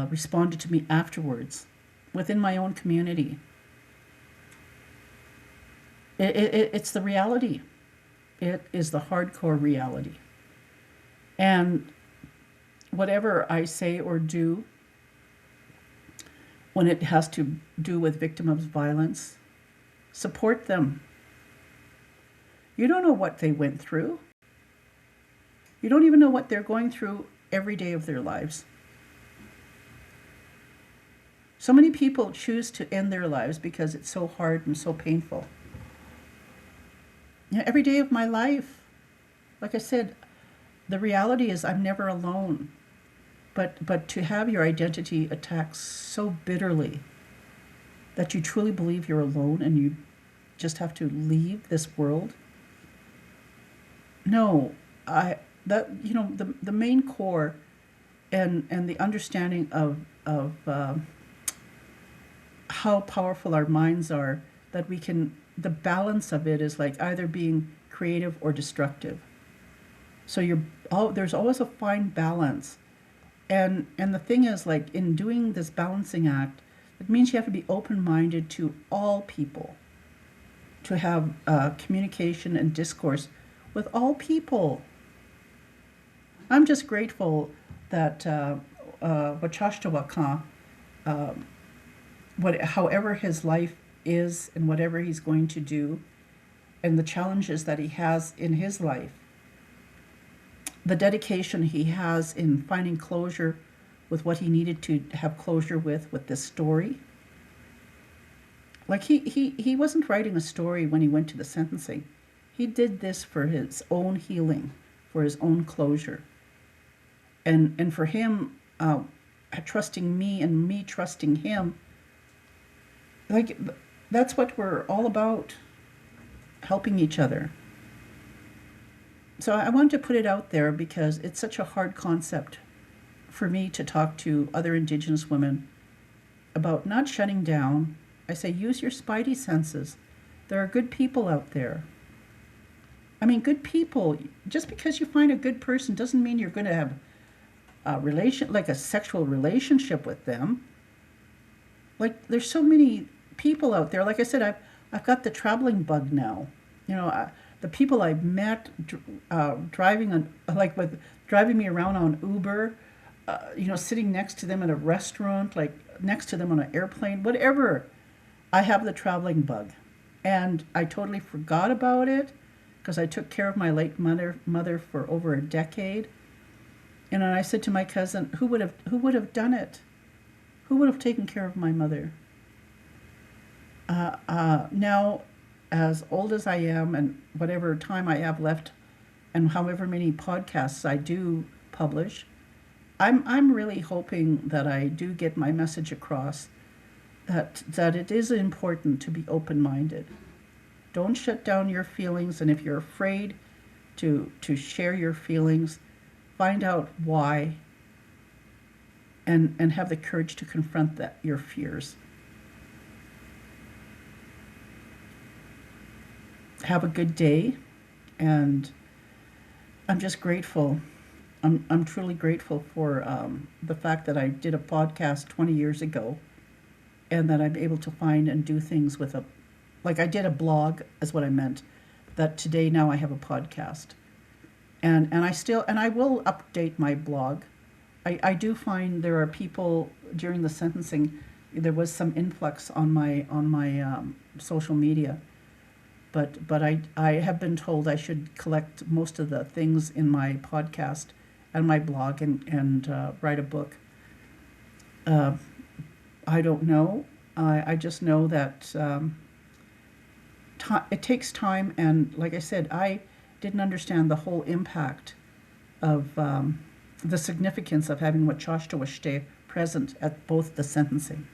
responded to me afterwards within my own community. It's the reality. It is the hardcore reality. And whatever I say or do when it has to do with victims of violence, support them. You don't know what they went through. You don't even know what they're going through every day of their lives. So many people choose to end their lives because it's so hard and so painful. Yeah, every day of my life, like I said, the reality is I'm never alone. But to have your identity attacked so bitterly that you truly believe you're alone and you just have to leave this world. No, the main core and the understanding of how powerful our minds are, that we can, the balance of it is like either being creative or destructive. So there's always a fine balance. And the thing is, like, in doing this balancing act, it means you have to be open-minded to all people, to have communication and discourse with all people. I'm just grateful that Wachashtawakan, however his life is and whatever he's going to do, and the challenges that he has in his life, the dedication he has in finding closure with what he needed to have closure with this story. Like he wasn't writing a story when he went to the sentencing. He did this for his own healing, for his own closure. And for him, trusting me and me trusting him, like, that's what we're all about, helping each other. So I wanted to put it out there because it's such a hard concept for me to talk to other Indigenous women about not shutting down. I say, use your spidey senses. There are good people out there. I mean, good people. Just because you find a good person doesn't mean you're going to have a sexual relationship with them. Like, there's so many people out there. Like I said, I've got the traveling bug now. The people I've met driving me around on Uber, sitting next to them in a restaurant, like next to them on an airplane, whatever. I have the traveling bug, and I totally forgot about it because I took care of my late mother for over a decade. And I said to my cousin, who would have done it? Who would have taken care of my mother? Now, as old as I am and whatever time I have left and however many podcasts I do publish, I'm really hoping that I do get my message across that it is important to be open-minded. Don't shut down your feelings, and if you're afraid to share your feelings, find out why and have the courage to confront your fears. Have a good day, and I'm just grateful. I'm truly grateful for the fact that I did a podcast 20 years ago, and that I'm able to find and do things with I did a blog, is what I meant, that today now I have a podcast, and I will update my blog. I do find there are people during the sentencing. There was some influx on my social media. But I have been told I should collect most of the things in my podcast and my blog and write a book. I don't know. I just know that it takes time. And like I said, I didn't understand the whole impact of the significance of having Wachashtawaste present at both the sentencing.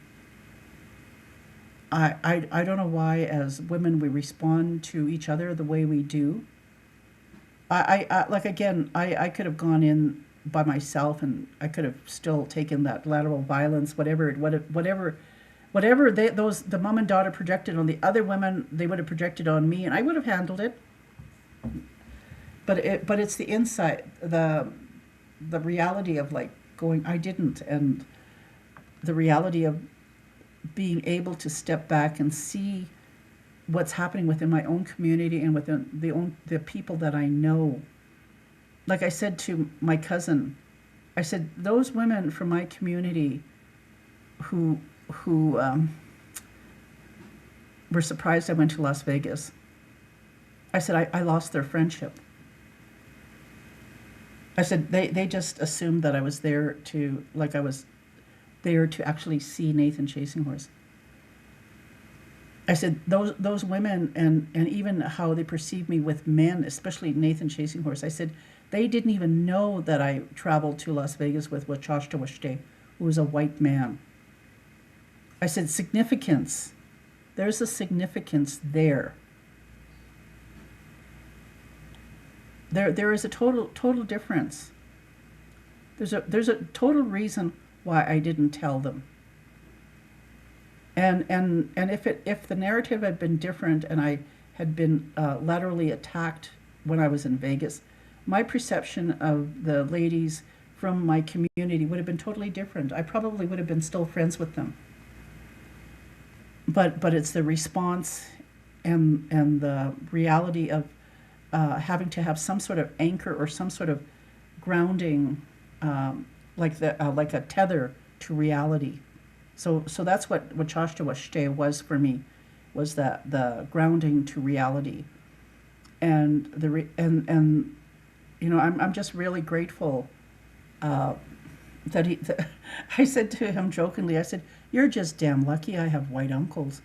I don't know why, as women, we respond to each other the way we do. I could have gone in by myself, and I could have still taken that lateral violence, whatever the mom and daughter projected on the other women, they would have projected on me, and I would have handled it. But it's the insight, the reality of I didn't, and the reality of being able to step back and see what's happening within my own community and within the people that I know. Like I said to my cousin, I said, those women from my community who were surprised I went to Las Vegas. I said, I lost their friendship. I said, they just assumed that I was there to, like I was there to actually see Nathan chasing horse. I said, those women and even how they perceive me with men, especially Nathan chasing horse, I said, they didn't even know that I traveled to Las Vegas with Wachashta Washte, who was a white man. I said, significance. There's a significance there. There is a total difference. There's a total reason why I didn't tell them. And if the narrative had been different and I had been laterally attacked when I was in Vegas, my perception of the ladies from my community would have been totally different. I probably would have been still friends with them. But it's the response and the reality of having to have some sort of anchor or some sort of grounding, like a tether to reality. So that's what Wachashta Washte was for me, was that the grounding to reality, and and you know, I'm just really grateful that I said to him jokingly, I said, "You're just damn lucky I have white uncles."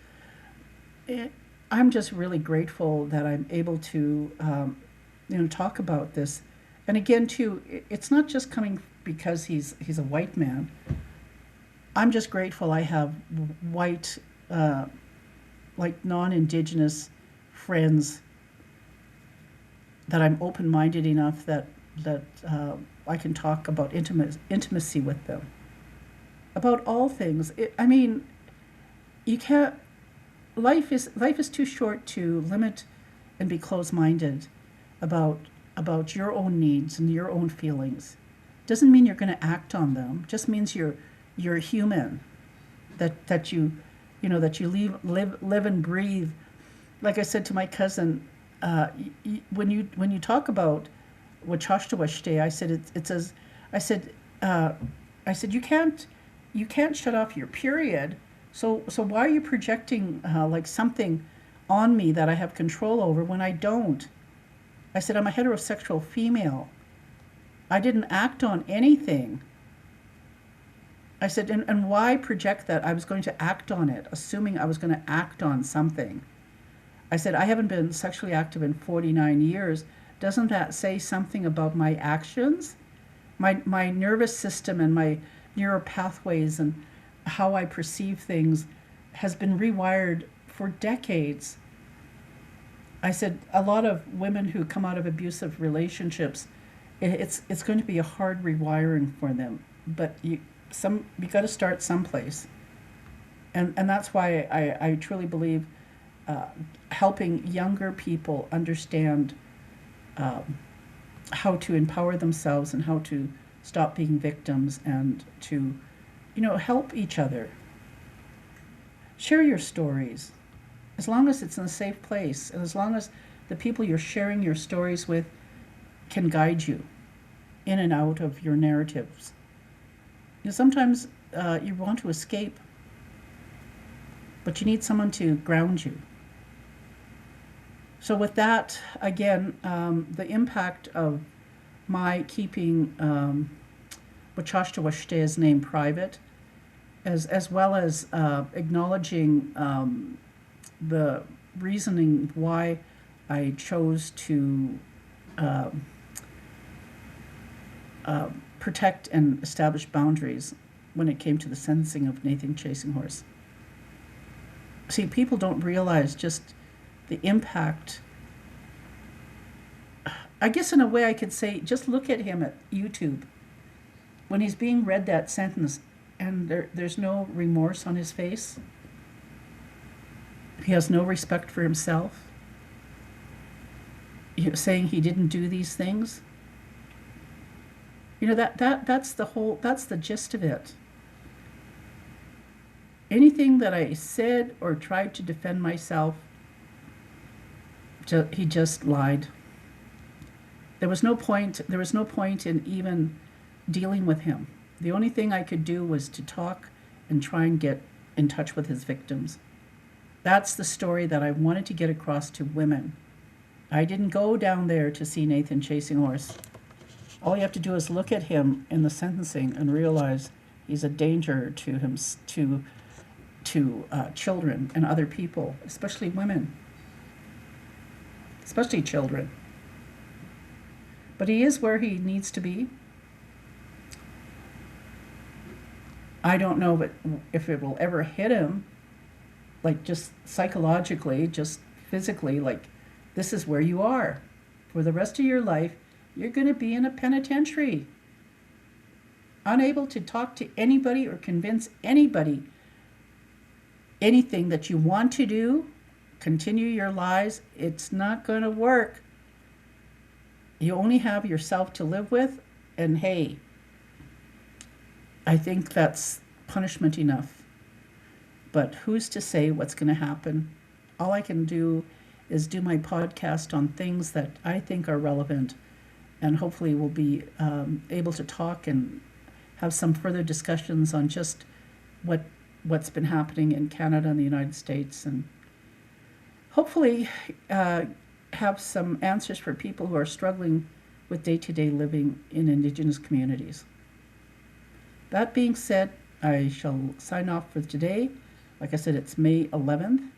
I'm just really grateful that I'm able to, talk about this. And again, too, it's not just coming because he's a white man. I'm just grateful I have white, like non-Indigenous friends that I'm open-minded enough that I can talk about intimacy with them, about all things. I mean, you can't. Life is too short to limit and be closed-minded about your own needs and your own feelings. Doesn't mean you're going to act on them. Just means you're human. That you live and breathe. Like I said to my cousin, when you talk about Wachashta Washte, I said it says, I said you can't shut off your period. So why are you projecting like something on me that I have control over when I don't? I said, I'm a heterosexual female. I didn't act on anything. I said, and why project that I was going to act on it, assuming I was going to act on something? I said, I haven't been sexually active in 49 years. Doesn't that say something about my actions? My nervous system and my neural pathways and how I perceive things has been rewired for decades. I said, a lot of women who come out of abusive relationships, it's going to be a hard rewiring for them. But you got to start someplace, and that's why I truly believe helping younger people understand how to empower themselves and how to stop being victims and to help each other. Share your stories, as long as it's in a safe place, and as long as the people you're sharing your stories with can guide you in and out of your narratives. Sometimes you want to escape, but you need someone to ground you. So with that, again, the impact of my keeping Wachashta Washte's name private, as well as acknowledging the reasoning why I chose to protect and establish boundaries when it came to the sentencing of Nathan Chasing Horse. See, people don't realize just the impact. I guess in a way I could say, just look at him at YouTube. When he's being read that sentence and there's no remorse on his face, he has no respect for himself, saying he didn't do these things. That's the gist of it. Anything that I said or tried to defend myself He just lied. There was no point. There was no point in even dealing with him. The only thing I could do was to talk and try and get in touch with his victims. That's the story that I wanted to get across to women. I didn't go down there to see Nathan chasing horse. All you have to do is look at him in the sentencing and realize he's a danger to him, to children and other people, especially women, especially children. But he is where he needs to be. I don't know if it will ever hit him, like just psychologically, just physically, like this is where you are. For the rest of your life, you're going to be in a penitentiary. Unable to talk to anybody or convince anybody anything that you want to do, continue your lies, it's not going to work. You only have yourself to live with, and hey, I think that's punishment enough. But who's to say what's going to happen? All I can do is do my podcast on things that I think are relevant, and hopefully we'll be able to talk and have some further discussions on just what's been happening in Canada and the United States, and hopefully have some answers for people who are struggling with day-to-day living in Indigenous communities. That being said, I shall sign off for today. Like I said, it's May 11th.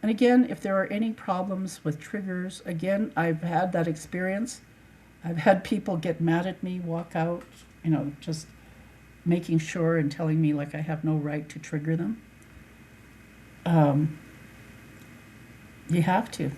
And again, if there are any problems with triggers, again, I've had that experience. I've had people get mad at me, walk out, just making sure and telling me like I have no right to trigger them. You have to.